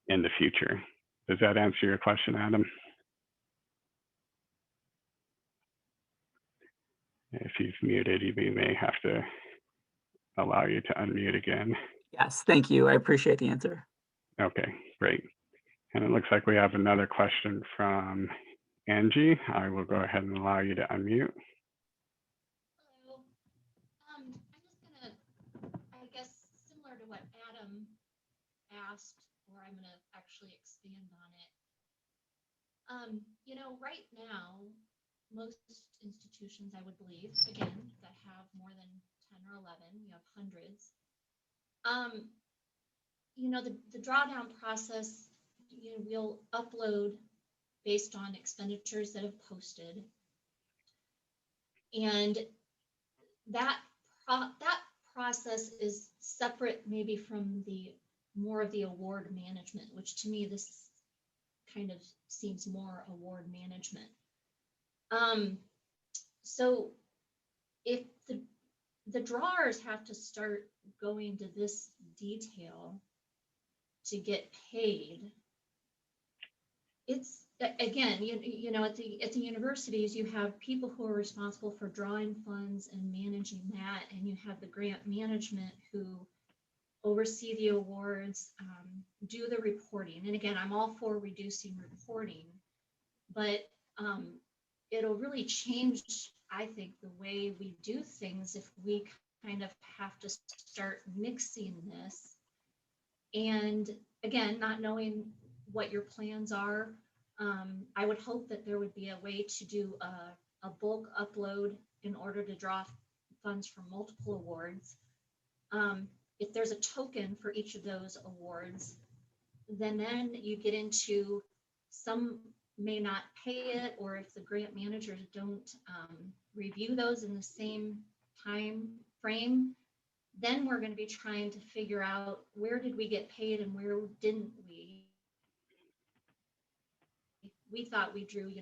in the future. Does that answer your question, Adam? If he's muted, we may have to allow you to unmute again. Yes, thank you. I appreciate the answer. Okay, great. And it looks like we have another question from Angie. I will go ahead and allow you to unmute. Hello. I'm just gonna, I guess, similar to what Adam asked, or I'm gonna actually expand on it. Right now, most institutions, I would believe, again, that have more than 10 or 11, you have hundreds. The drawdown process, we'll upload based on expenditures that have posted. And that process is separate maybe from the more of the award management, which to me, this kind of seems more award management. So if the drawers have to start going to this detail to get paid, it's, again, at the universities, you have people who are responsible for drawing funds and managing that, and you have the grant management who oversee the awards, do the reporting. And again, I'm all for reducing reporting, but it'll really change, I think, the way we do things if we kind of have to start mixing this. And again, not knowing what your plans are, I would hope that there would be a way to do a bulk upload in order to draw funds from multiple awards. If there's a token for each of those awards, then you get into some may not pay it, or if the grant managers don't review those in the same time frame, then we're going to be trying to figure out where did we get paid and where didn't we. We thought we drew,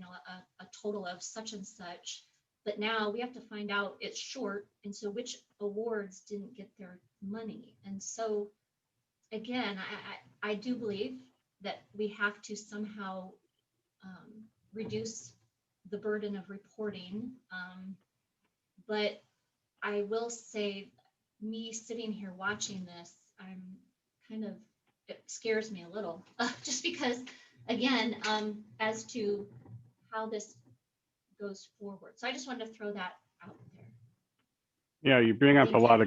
a total of such and such, but now we have to find out it's short. And so which awards didn't get their money? And so again, I do believe that we have to somehow reduce the burden of reporting. But I will say, me sitting here watching this, it scares me a little, just because, again, as to how this goes forward. So I just wanted to throw that out there. Yeah, you bring up a lot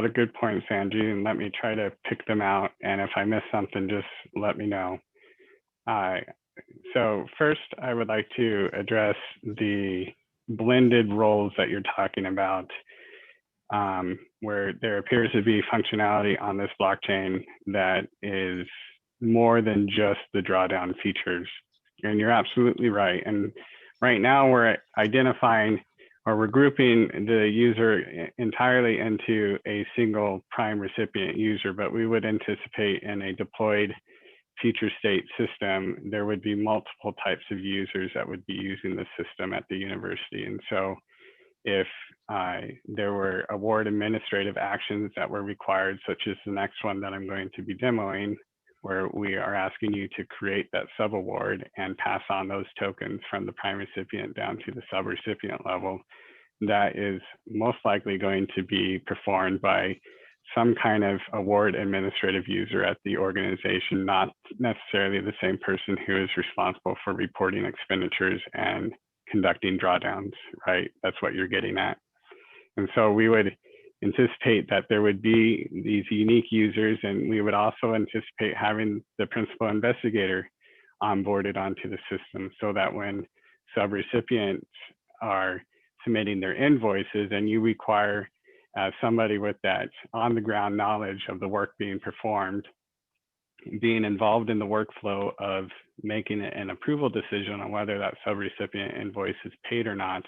of good points, Angie, and let me try to pick them out. And if I miss something, just let me know. So first, I would like to address the blended roles that you're talking about, where there appears to be functionality on this blockchain that is more than just the drawdown features. And you're absolutely right. And right now we're identifying, or we're grouping the user entirely into a single prime recipient user, but we would anticipate in a deployed future state system, there would be multiple types of users that would be using the system at the university. And so if there were award administrative actions that were required, such as the next one that I'm going to be demoing, where we are asking you to create that subaward and pass on those tokens from the prime recipient down to the subrecipient level, that is most likely going to be performed by some kind of award administrative user at the organization, not necessarily the same person who is responsible for reporting expenditures and conducting drawdowns, right? That's what you're getting at. And so we would anticipate that there would be these unique users, and we would also anticipate having the principal investigator onboarded onto the system so that when subrecipients are submitting their invoices and you require somebody with that on-the-ground knowledge of the work being performed, being involved in the workflow of making an approval decision on whether that subrecipient invoice is paid or not,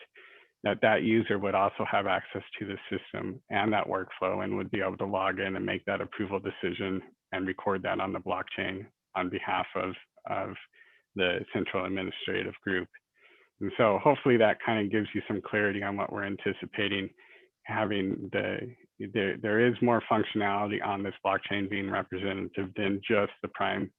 that user would also have access to the system and that workflow and would be able to log in and make that approval decision and record that on the blockchain on behalf of the central administrative group. And so hopefully that kind of gives you some clarity on what we're anticipating having. There is more functionality on this blockchain being representative than just the prime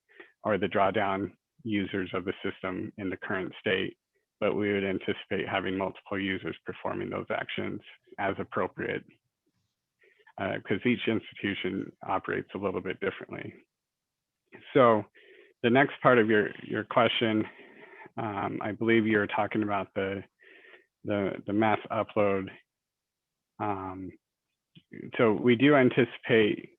or the drawdown users of the system in the current state, but we would anticipate having multiple users performing those actions as appropriate, because each institution operates a little bit differently. So the next part of your question, I believe you're talking about the mass upload. So we do anticipate,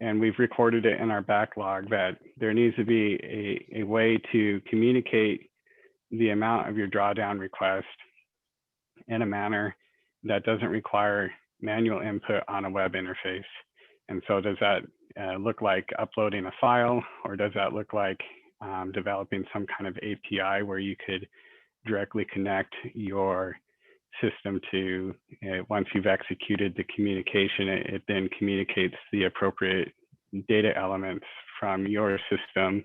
and we've recorded it in our backlog, that there needs to be a way to communicate the amount of your drawdown request in a manner that doesn't require manual input on a web interface. And so does that look like uploading a file, or does that look like developing some kind of API where you could directly connect your system to, once you've executed the communication, it then communicates the appropriate data elements from your system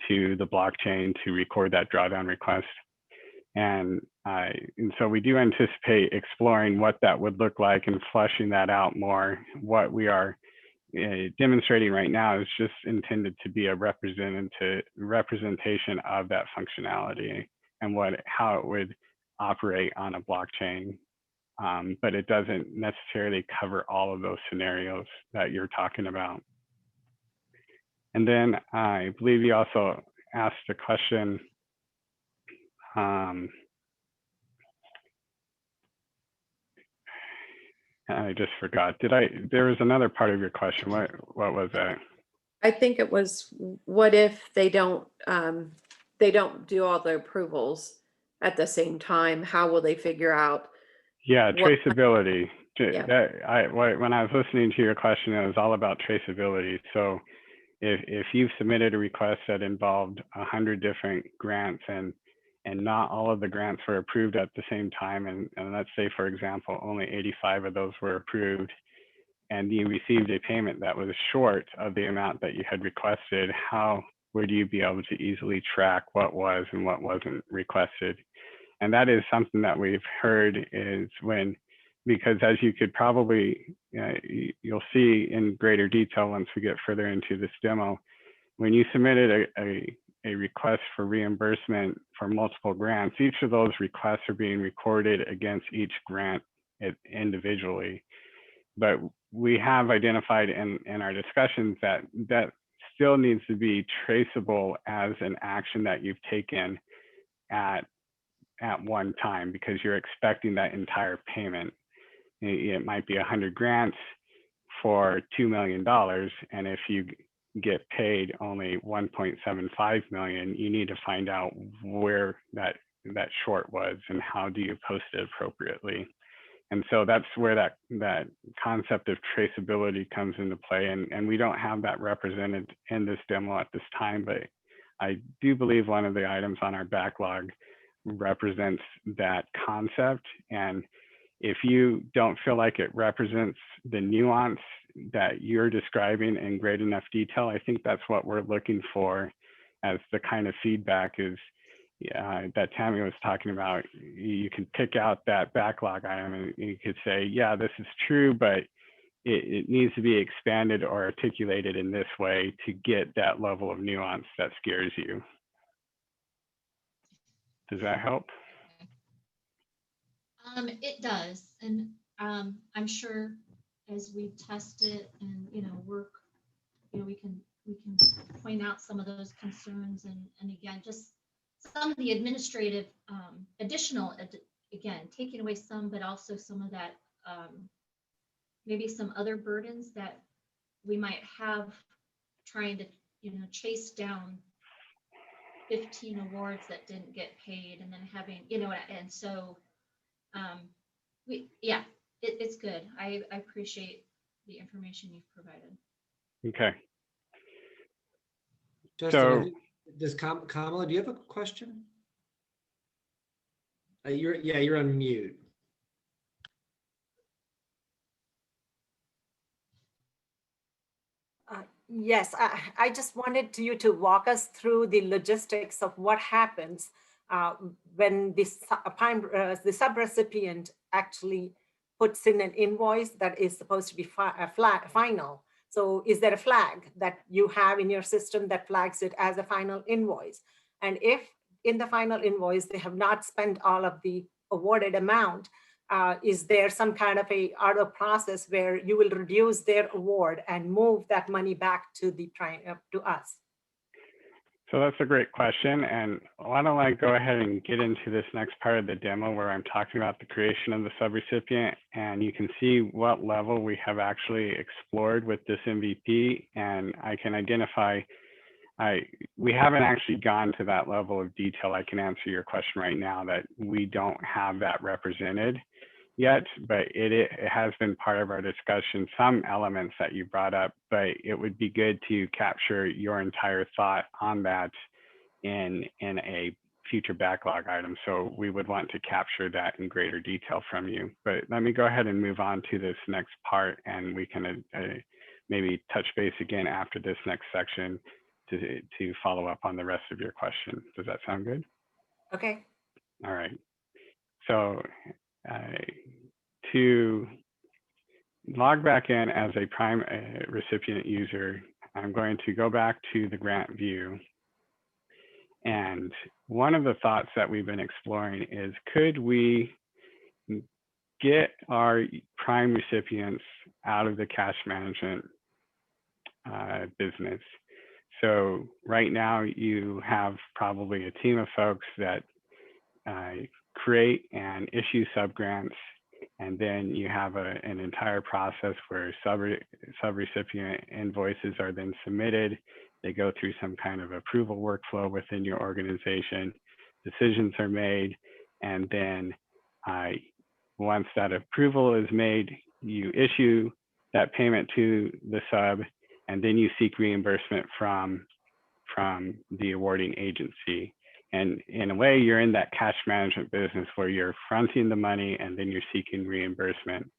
to the blockchain to record that drawdown request. And so we do anticipate exploring what that would look like and fleshing that out more. What we are demonstrating right now is just intended to be a representation of that functionality and how it would operate on a blockchain. But it doesn't necessarily cover all of those scenarios that you're talking about. And then I believe you also asked a question. I just forgot. There was another part of your question. What was that? I think it was, what if they don't do all the approvals at the same time? How will they figure out? Yeah, traceability. Yeah. When I was listening to your question, it was all about traceability. So if you've submitted a request that involved 100 different grants and not all of the grants were approved at the same time, and let's say, for example, only 85 of those were approved, and you received a payment that was short of the amount that you had requested, how would you be able to easily track what was and what wasn't requested? And that is something that we've heard is because as you could probably, you'll see in greater detail once we get further into this demo, when you submitted a request for reimbursement for multiple grants, each of those requests are being recorded against each grant individually. But we have identified in our discussions that still needs to be traceable as an action that you've taken at one time, because you're expecting that entire payment. It might be 100 grants for $2 million, and if you get paid only 1.75 million, you need to find out where that short was and how do you post it appropriately. And so that's where that concept of traceability comes into play, and we don't have that represented in this demo at this time, but I do believe one of the items on our backlog represents that concept. And if you don't feel like it represents the nuance that you're describing in great enough detail, I think that's what we're looking for as the kind of feedback is that Tammy was talking about. You can pick out that backlog item and you could say, yeah, this is true, but it needs to be expanded or articulated in this way to get that level of nuance that scares you. Does that help? It does, and I'm sure as we test it and work, we can point out some of those concerns, and again, just some of the administrative additional, again, taking away some, but also some of that, maybe some other burdens that we might have trying to, chase down 15 awards that didn't get paid, and then having, and so it's good. I appreciate the information you've provided. Okay. Justin, does Kamala, do you have a question? You're on mute. Yes, I just wanted you to walk us through the logistics of what happens when the subrecipient actually puts in an invoice that is supposed to be final. So is there a flag that you have in your system that flags it as a final invoice? And if in the final invoice they have not spent all of the awarded amount, is there some kind of a auto process where you will reduce their award and move that money back to the to us? So that's a great question. And why don't I go ahead and get into this next part of the demo where I'm talking about the creation of the subrecipient, and you can see what level we have actually explored with this MVP. And I can identify, we haven't actually gone to that level of detail. I can answer your question right now that we don't have that represented yet, but it has been part of our discussion, some elements that you brought up, but it would be good to capture your entire thought on that in a future backlog item. So we would want to capture that in greater detail from you. But let me go ahead and move on to this next part, and we can maybe touch base again after this next section to follow up on the rest of your question. Does that sound good? Okay. All right. So to log back in as a prime recipient user, I'm going to go back to the grant view. And one of the thoughts that we've been exploring is, could we get our prime recipients out of the cash management business? So right now you have probably a team of folks that create and issue subgrants, and then you have an entire process where subrecipient invoices are then submitted. They go through some kind of approval workflow within your organization. Decisions are made, and then once that approval is made, you issue that payment to the sub, and then you seek reimbursement from the awarding agency. And in a way, you're in that cash management business where you're fronting the money and then you're seeking reimbursement.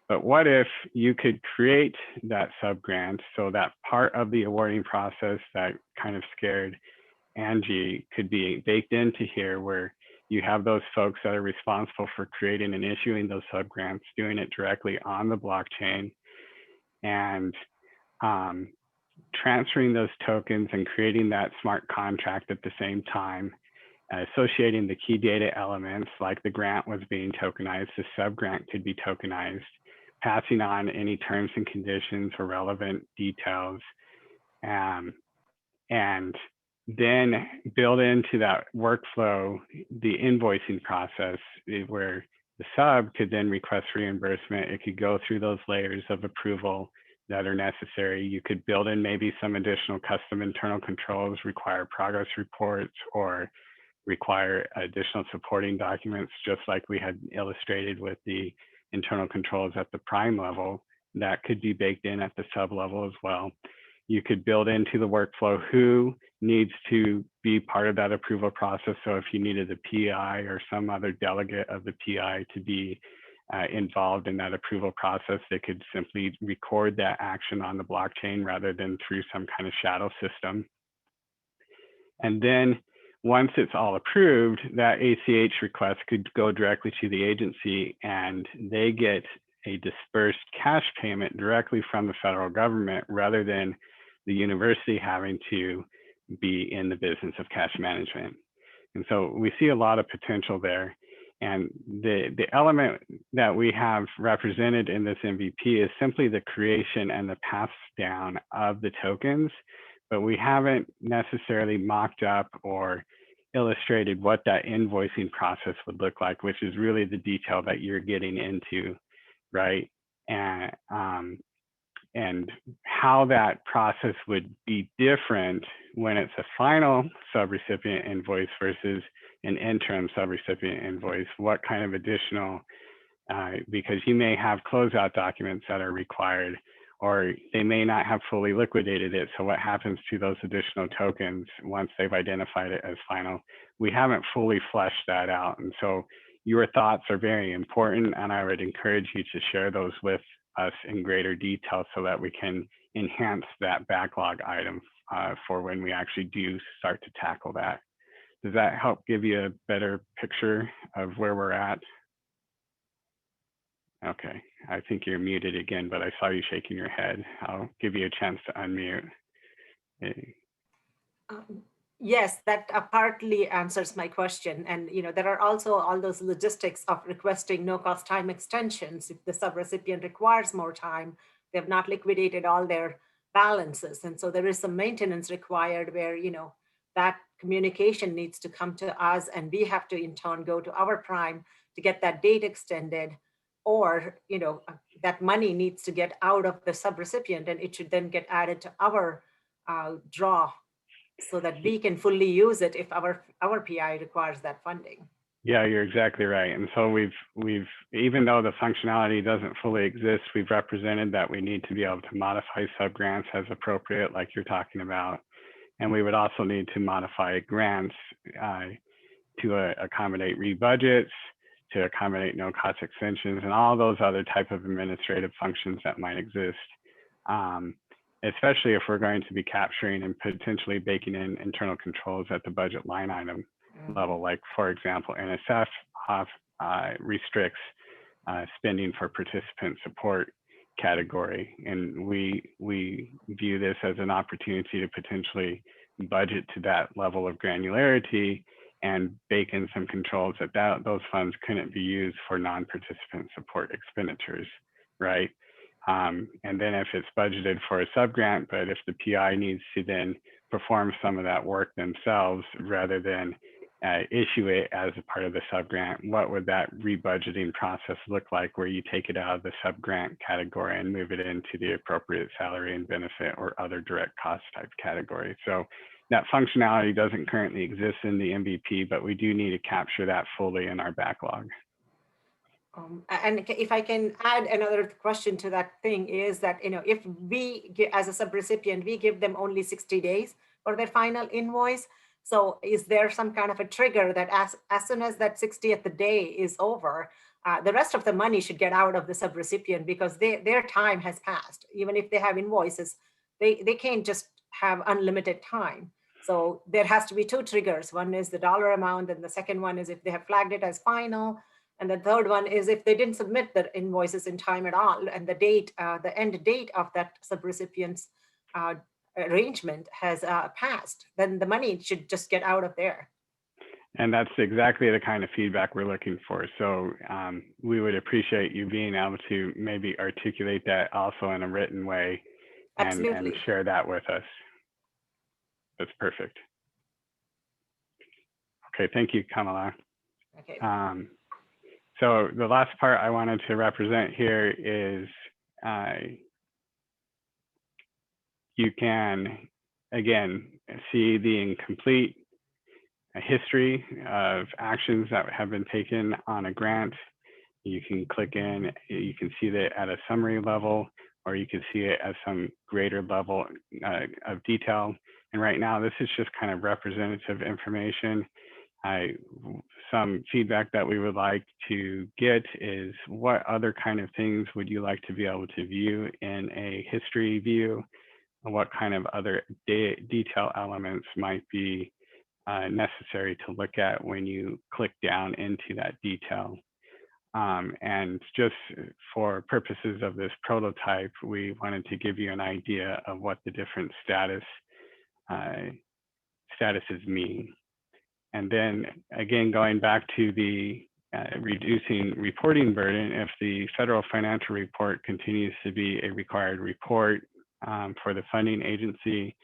But what if you could create that subgrant so that part of the awarding process that kind of scared Angie could be baked into here, where you have those folks that are responsible for creating and issuing those subgrants, doing it directly on the blockchain, and transferring those tokens and creating that smart contract at the same time, associating the key data elements like the grant was being tokenized, the subgrant could be tokenized, passing on any terms and conditions or relevant details, and then build into that workflow the invoicing process where the sub could then request reimbursement. It could go through those layers of approval that are necessary. You could build in maybe some additional custom internal controls, require progress reports, or require additional supporting documents, just like we had illustrated with the internal controls at the prime level. That could be baked in at the sub level as well. You could build into the workflow who needs to be part of that approval process. So if you needed the PI or some other delegate of the PI to be involved in that approval process, they could simply record that action on the blockchain rather than through some kind of shadow system. And then once it's all approved, that ACH request could go directly to the agency, and they get a dispersed cash payment directly from the federal government rather than the university having to be in the business of cash management. And so we see a lot of potential there. And the element that we have represented in this MVP is simply the creation and the pass down of the tokens, but we haven't necessarily mocked up or illustrated what that invoicing process would look like, which is really the detail that you're getting into, right? And how that process would be different when it's a final subrecipient invoice versus an interim subrecipient invoice. What kind of additional, because you may have closeout documents that are required, or they may not have fully liquidated it. So what happens to those additional tokens once they've identified it as final? We haven't fully fleshed that out. And so your thoughts are very important, and I would encourage you to share those with us in greater detail so that we can enhance that backlog item for when we actually do start to tackle that. Does that help give you a better picture of where we're at? Okay, I think you're muted again, but I saw you shaking your head. I'll give you a chance to unmute. Yes, that partly answers my question. And there are also all those logistics of requesting no-cost time extensions. If the subrecipient requires more time, they have not liquidated all their balances. And so there is some maintenance required where, that communication needs to come to us, and we have to in turn go to our prime to get that date extended, or, that money needs to get out of the subrecipient and it should then get added to our draw, so that we can fully use it if our PI requires that funding. Yeah, you're exactly right. And so we've even though the functionality doesn't fully exist, we've represented that we need to be able to modify subgrants as appropriate, like you're talking about. And we would also need to modify grants to accommodate rebudgets, to accommodate no cost extensions, and all those other type of administrative functions that might exist. Especially if we're going to be capturing and potentially baking in internal controls at the budget line item level, like for example, NSF restricts spending for participant support category. And we view this as an opportunity to potentially budget to that level of granularity and bake in some controls that those funds couldn't be used for non-participant support expenditures, right? And then if it's budgeted for a subgrant, but if the PI needs to then perform some of that work themselves rather than issue it as a part of the subgrant, what would that rebudgeting process look like, where you take it out of the subgrant category and move it into the appropriate salary and benefit or other direct cost type category? So that functionality doesn't currently exist in the MVP, but we do need to capture that fully in our backlog. And if I can add another question to that thing is that, if we, as a subrecipient, we give them only 60 days for their final invoice. So is there some kind of a trigger that as soon as that 60th day is over, the rest of the money should get out of the subrecipient, because their time has passed. Even if they have invoices, they can't just have unlimited time. So there has to be two triggers. One is the dollar amount, and the second one is if they have flagged it as final. And the third one is if they didn't submit the invoices in time at all, and the date, the end date of that subrecipient's arrangement has passed, then the money should just get out of there. And that's exactly the kind of feedback we're looking for. So we would appreciate you being able to maybe articulate that also in a written way and share that with us. That's perfect. Okay, thank you, Kamala. Okay. So the last part I wanted to represent here is you can, again, see the incomplete history of actions that have been taken on a grant. You can click in, you can see that at a summary level, or you can see it at some greater level of detail. And right now, this is just kind of representative information. Some feedback that we would like to get is, what other kind of things would you like to be able to view in a history view? What kind of other detail elements might be necessary to look at when you click down into that detail? And just for purposes of this prototype, we wanted to give you an idea of what the different statuses mean. And then again, going back to the reducing reporting burden, if the federal financial report continues to be a required report for the funding agency,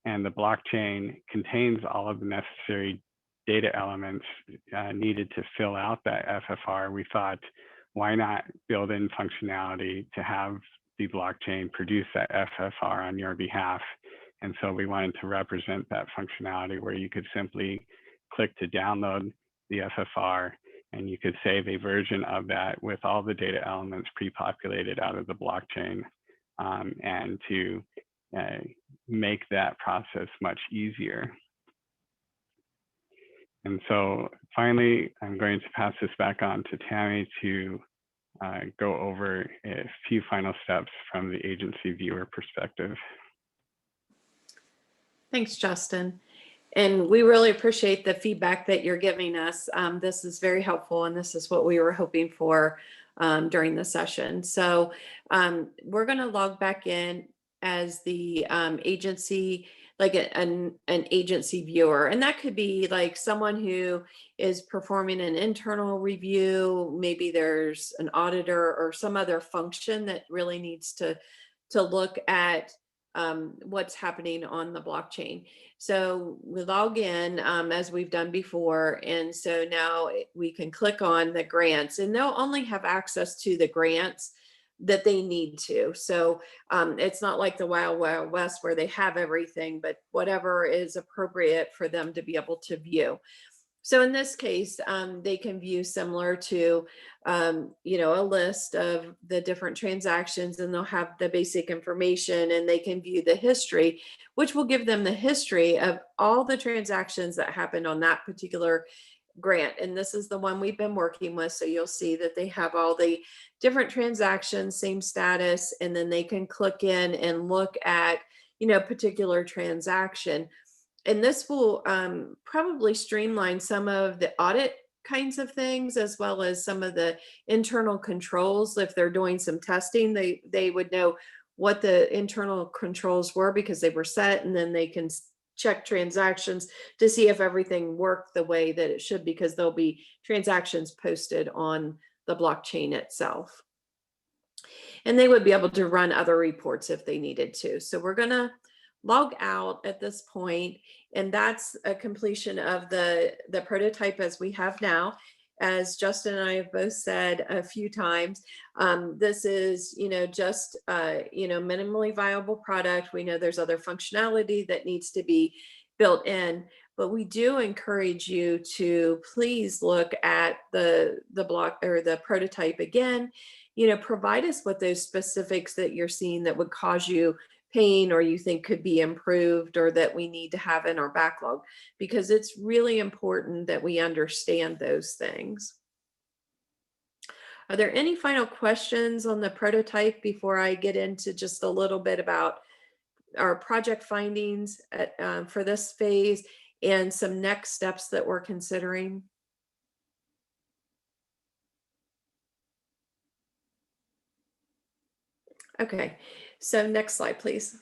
and the blockchain contains all of the necessary data elements needed to fill out that FFR, we thought, why not build in functionality to have the blockchain produce that FFR on your behalf? And so we wanted to represent that functionality where you could simply click to download the FFR, and you could save a version of that with all the data elements pre-populated out of the blockchain, and to make that process much easier. And so finally, I'm going to pass this back on to Tammy to go over a few final steps from the agency viewer perspective. Thanks, Justin. And we really appreciate the feedback that you're giving us. This is very helpful, and this is what we were hoping for during the session. So we're going to log back in as the agency, like an agency viewer. And that could be like someone who is performing an internal review. Maybe there's an auditor or some other function that really needs to look at what's happening on the blockchain. So we log in as we've done before. And so now we can click on the grants, and they'll only have access to the grants that they need to. So it's not like the Wild Wild West where they have everything, but whatever is appropriate for them to be able to view. So in this case, they can view similar to, you know, a list of the different transactions, and they'll have the basic information, and they can view the history, which will give them the history of all the transactions that happened on that particular grant. And this is the one we've been working with. So you'll see that they have all the different transactions, same status, and then they can click in and look at, you know, particular transaction. And this will probably streamline some of the audit kinds of things, as well as some of the internal controls. If they're doing some testing, they would know what the internal controls were because they were set, and then they can check transactions to see if everything worked the way that it should, because there'll be transactions posted on the blockchain itself. And they would be able to run other reports if they needed to. So we're going to log out at this point, and that's a completion of the prototype as we have now. As Justin and I have both said a few times, this is, you know, just, you know, minimally viable product. We know there's other functionality that needs to be built in, but we do encourage you to please look at the block or the prototype again. You know, provide us with those specifics that you're seeing that would cause you pain, or you think could be improved, or that we need to have in our backlog, because it's really important that we understand those things. Are there any final questions on the prototype before I get into just a little bit about our project findings for this phase and some next steps that we're considering? Okay, so next slide, please.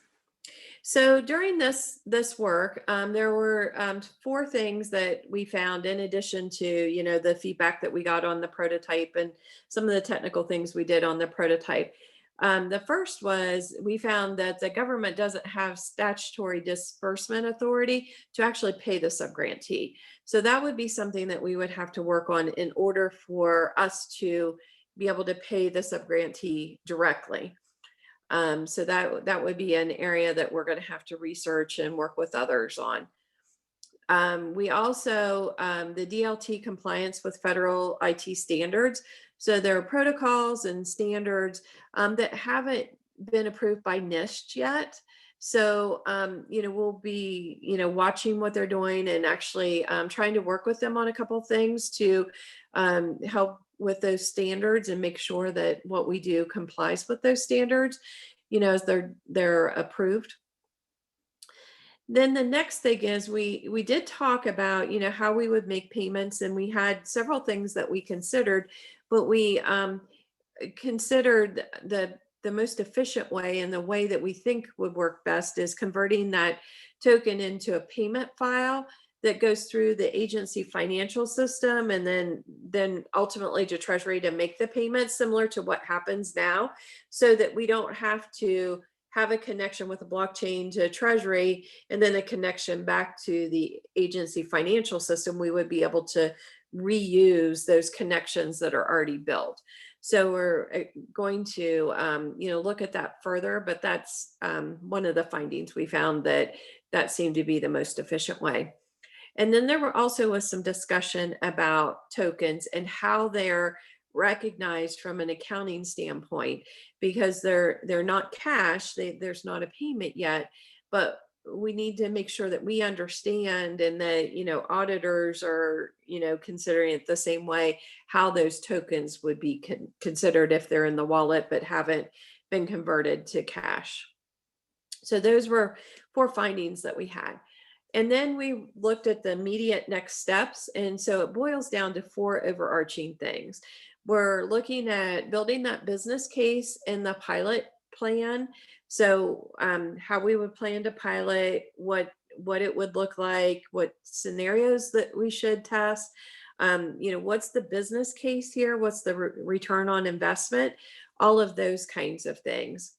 So during this work, there were 4 things that we found in addition to, you know, the feedback that we got on the prototype and some of the technical things we did on the prototype. The first was we found that the government doesn't have statutory disbursement authority to actually pay the subgrantee. So that would be something that we would have to work on in order for us to be able to pay the subgrantee directly. So that would be an area that we're going to have to research and work with others on. We also, the DLT compliance with federal IT standards. So there are protocols and standards that haven't been approved by NIST yet. So, you know, we'll be, you know, watching what they're doing and actually trying to work with them on a couple of things to help with those standards and make sure that what we do complies with those standards, you know, as they're approved. Then the next thing is we did talk about, you know, how we would make payments, and we had several things that we considered, but we considered the most efficient way, and the way that we think would work best is converting that token into a payment file that goes through the agency financial system, and then ultimately to Treasury to make the payment, similar to what happens now, so that we don't have to have a connection with the blockchain to Treasury, and then a connection back to the agency financial system, we would be able to reuse those connections that are already built. So we're going to, look at that further, but that's one of the findings we found, that seemed to be the most efficient way. And then there was some discussion about tokens and how they're recognized from an accounting standpoint, because they're not cash, there's not a payment yet, but we need to make sure that we understand, and that auditors are considering it the same way, how those tokens would be considered if they're in the wallet but haven't been converted to cash. So those were 4 findings that we had. And then we looked at the immediate next steps. And so it boils down to 4 overarching things. We're looking at building that business case and the pilot plan. So how we would plan to pilot, what it would look like, what scenarios that we should test, what's the business case here, what's the return on investment, all of those kinds of things.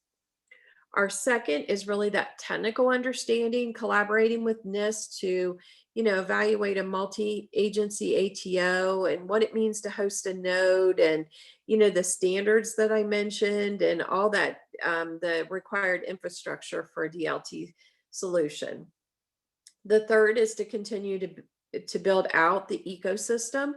Our second is really that technical understanding, collaborating with NIST to, evaluate a multi-agency ATO and what it means to host a node, and, the standards that I mentioned, and all that, the required infrastructure for a DLT solution. The third is to continue to build out the ecosystem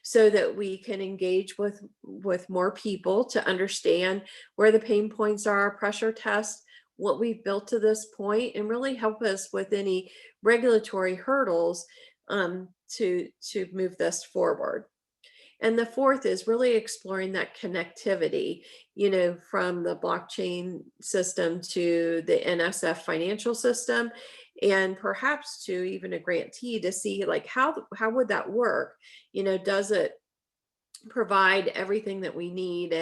so that we can engage with more people to understand where the pain points are, pressure test what we've built to this point, and really help us with any regulatory hurdles to move this forward. And the fourth is really exploring that connectivity, from the blockchain system to the NSF financial system, and perhaps to even a grantee, to see like how would that work? Does it provide everything that we need,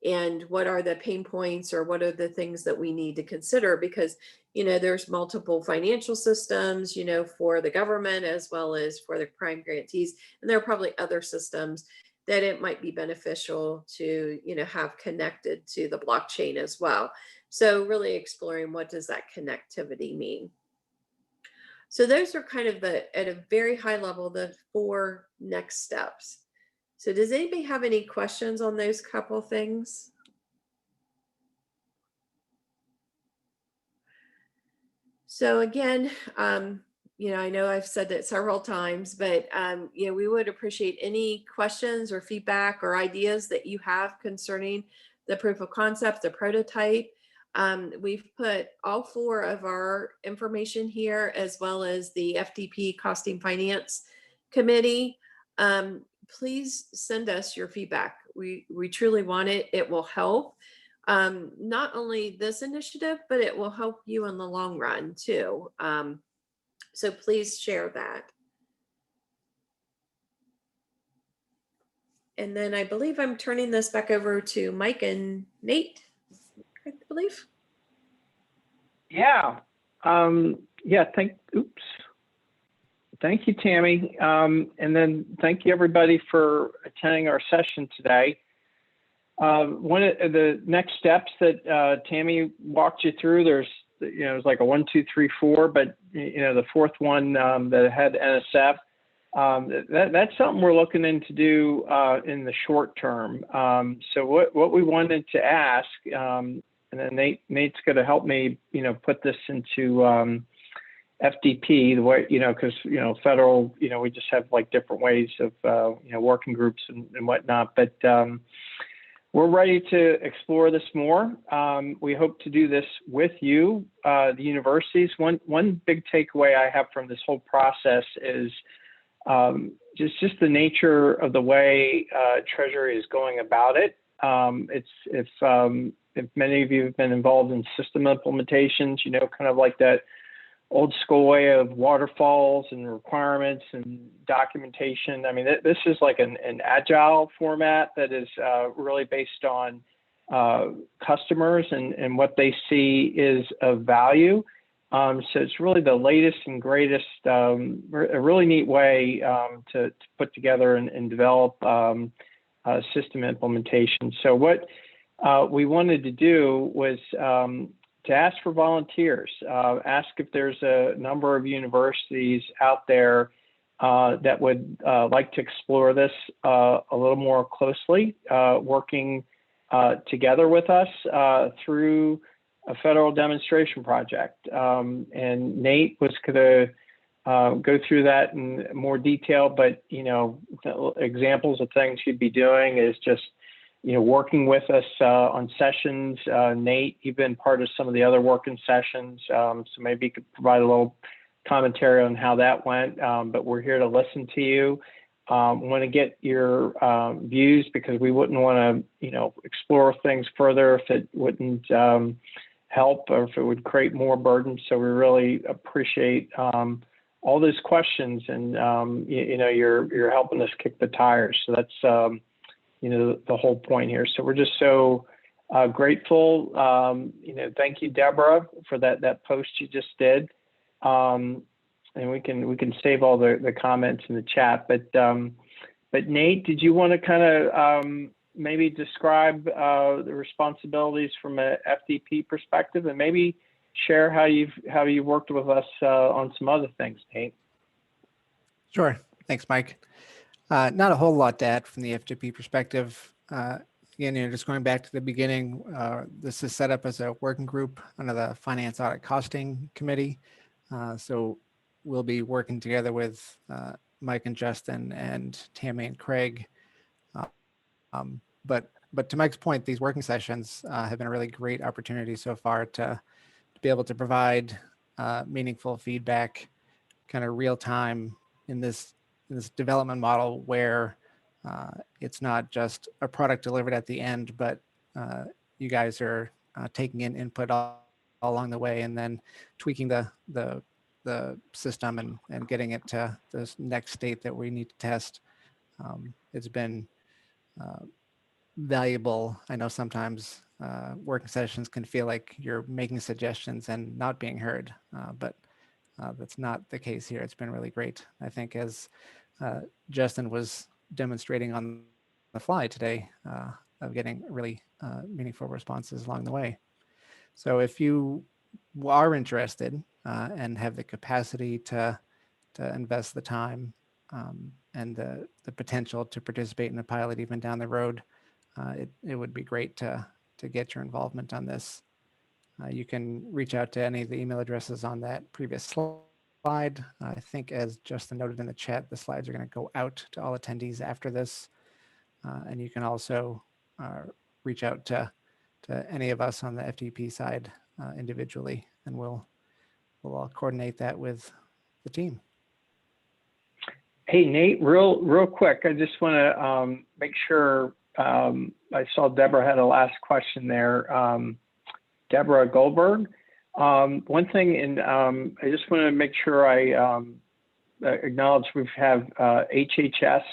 and what are the pain points, or what are the things that we need to consider? Because there's multiple financial systems, for the government as well as for the prime grantees, and there are probably other systems that it might be beneficial to have connected to the blockchain as well. So really exploring, what does that connectivity mean? So those are kind of at a very high level, the 4 next steps. So does anybody have any questions on those couple things? So again, I know I've said that several times, but we would appreciate any questions or feedback or ideas that you have concerning the proof of concept, the prototype. We've put all 4 of our information here, as well as the FDP Costing Finance Committee. Please send us your feedback. We truly want it. It will help not only this initiative, but it will help you in the long run too. So please share that. And then I believe I'm turning this back over to Mike and Nate, I believe. Yeah. Thank you, Tammy. And then thank you, everybody, for attending our session today. One of the next steps that Tammy walked you through, there's like a 1, 2, 3, 4, but the 4th one that had NSF, that's something we're looking into do in the short term. So what we wanted to ask, and then Nate's going to help me, put this into FDP, the way, because, federal, we just have like different ways of, working groups and whatnot, but we're ready to explore this more. We hope to do this with you, the universities. One big takeaway I have from this whole process is just the nature of the way Treasury is going about it. If many of you have been involved in system implementations, kind of like that old school way of waterfalls and requirements and documentation. I mean, this is like an agile format that is really based on customers and what they see is of value. So it's really the latest and greatest, a really neat way to put together and develop system implementation. So what we wanted to do was to ask for volunteers. Ask if there's a number of universities out there that would like to explore this a little more closely, working together with us through a federal demonstration project. And Nate was going to go through that in more detail, but, you know, the examples of things you'd be doing is just, you know, working with us on sessions. Nate, you've been part of some of the other working sessions, so maybe you could provide a little commentary on how that went, but we're here to listen to you. Want to get your views, because we wouldn't want to, you know, explore things further if it wouldn't help or if it would create more burden. So we really appreciate all those questions, and you know, you're helping us kick the tires. So that's you know, the whole point here. So we're just so grateful. You know, thank you, Deborah, for that post you just did. And we can save all the comments in the chat. But Nate, did you want to kind of maybe describe the responsibilities from a FDP perspective, and maybe share how you've worked with us on some other things, Nate? Sure. Thanks, Mike. Not a whole lot to add from the FDP perspective. Again, you know, just going back to the beginning, this is set up as a working group under the Finance Audit Costing Committee. So we'll be working together with Mike and Justin and Tammy and Craig. But to Mike's point, these working sessions have been a really great opportunity so far to be able to provide meaningful feedback, kind of real time in this development model where it's not just a product delivered at the end, but you guys are taking in input all along the way and then tweaking the system and getting it to this next state that we need to test. It's been valuable. I know sometimes working sessions can feel like you're making suggestions and not being heard, but that's not the case here. It's been really great. I think as Justin was demonstrating on the fly today, of getting really meaningful responses along the way. So if you are interested and have the capacity to invest the time and the potential to participate in a pilot even down the road, it would be great to get your involvement on this. You can reach out to any of the email addresses on that previous slide. I think, as Justin noted in the chat, the slides are going to go out to all attendees after this. And you can also reach out to any of us on the FDP side individually, and we'll all coordinate that with the team. Hey, Nate, real quick, I just want to make sure, I saw Deborah had a last question there. Deborah Goldberg. One thing, and I just want to make sure I acknowledge we have HHS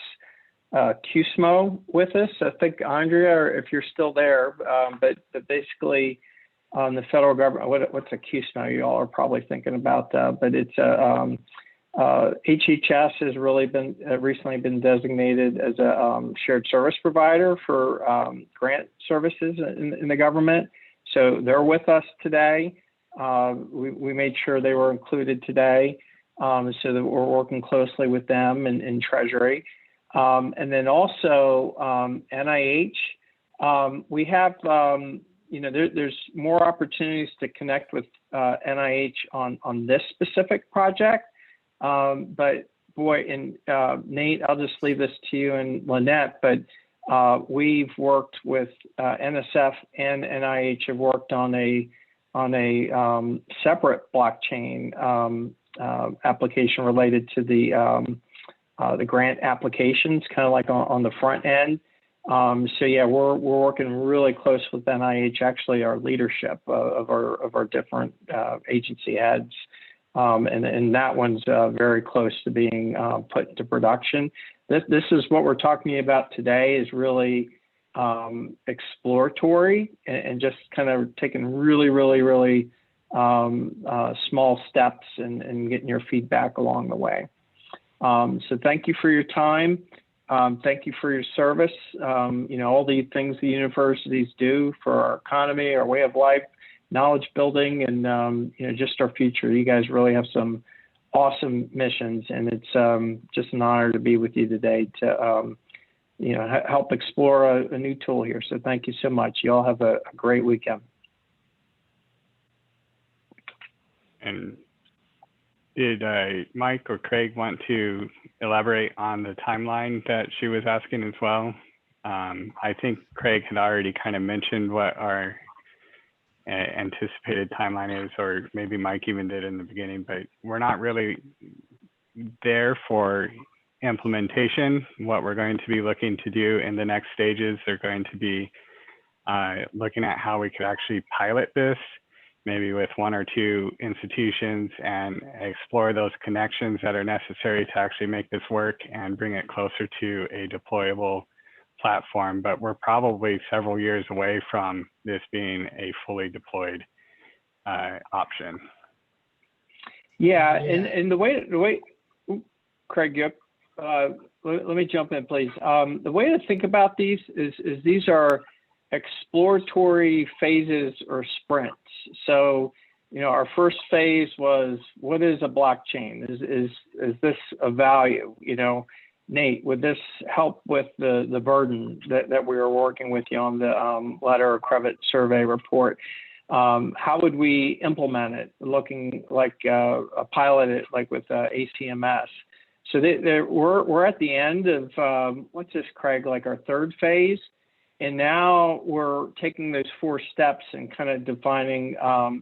QSMO with us. I think, Andrea, if you're still there, but basically on the federal government, what's a QSMO? You all are probably thinking about that, but it's HHS has really been recently been designated as a shared service provider for grant services in the government. So they're with us today. We made sure they were included today, so that we're working closely with them in Treasury. And then also NIH, we have, you know, there's more opportunities to connect with NIH on this specific project. But boy, and Nate, I'll just leave this to you and Lynette, but we've worked with NSF and NIH have worked on a separate blockchain application related to the grant applications, kind of like on the front end. So yeah, we're working really close with NIH, actually our leadership of our different agency heads. And that one's very close to being put into production. This is what we're talking about today, is really exploratory and just kind of taking really small steps and getting your feedback along the way. So thank you for your time. Thank you for your service. You know, all the things the universities do for our economy, our way of life, knowledge building and, just our future. You guys really have some awesome missions, and it's just an honor to be with you today to, help explore a new tool here. So thank you so much. You all have a great weekend. And did Mike or Craig want to elaborate on the timeline that she was asking as well? I think Craig had already kind of mentioned what our anticipated timeline is, or maybe Mike even did in the beginning, but we're not really there for implementation. What we're going to be looking to do in the next stages are going to be looking at how we could actually pilot this, maybe with 1 or 2 institutions, and explore those connections that are necessary to actually make this work and bring it closer to a deployable platform. But we're probably several years away from this being a fully deployed option. Yeah, and the way, Craig, let me jump in, please. The way to think about these is these are exploratory phases or sprints. So, our first phase was, what is a blockchain? Is this a value? Nate, would this help with the burden that we were working with you on the letter of credit survey report? How would we implement it? Looking like a pilot it, like with ACMS. So we're at the end of what's this, Craig? Like our 3rd phase. And now we're taking those 4 steps and kind of defining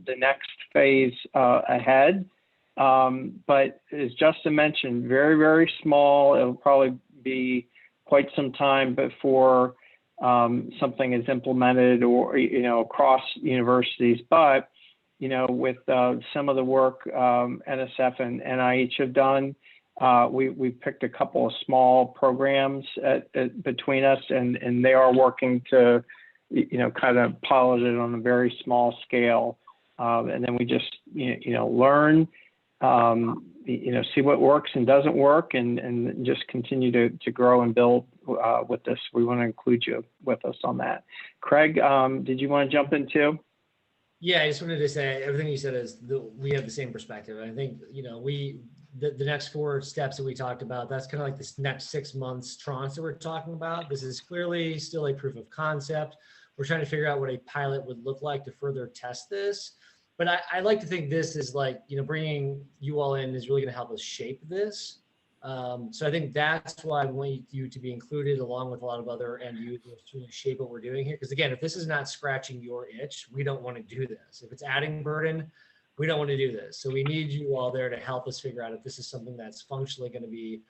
the next phase ahead. But as Justin mentioned, very, very small. It'll probably be quite some time before something is implemented or, across universities. But, with some of the work NSF and NIH have done, we picked a couple of small programs between us, and they are working to, kind of pilot it on a very small scale. And then we just, learn, see what works and doesn't work, and just continue to grow and build with this. We want to include you with us on that. Craig, did you want to jump in too? Yeah, I just wanted to say everything you said is we have the same perspective. I think, the next 4 steps that we talked about, that's kind of like this next 6 months tranche that we're talking about. This is clearly still a proof of concept. We're trying to figure out what a pilot would look like to further test this. But I like to think this is like, bringing you all in is really going to help us shape this. So I think that's why I want you to be included along with a lot of other end users to shape what we're doing here. Because again, if this is not scratching your itch, we don't want to do this. If it's adding burden, we don't want to do this. So we need you all there to help us figure out if this is something that's functionally going to be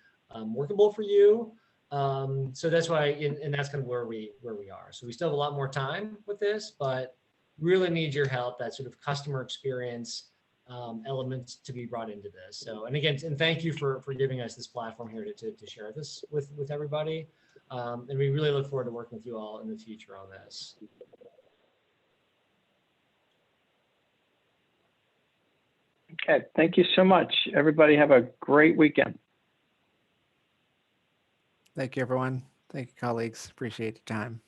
workable for you. So that's why, and that's kind of where we are. So we still have a lot more time with this, but really need your help, that sort of customer experience elements to be brought into this. So, and again, and thank you for giving us this platform here to share this with everybody. And we really look forward to working with you all in the future on this. Okay, thank you so much. Everybody have a great weekend. Thank you, everyone. Thank you, colleagues. Appreciate your time.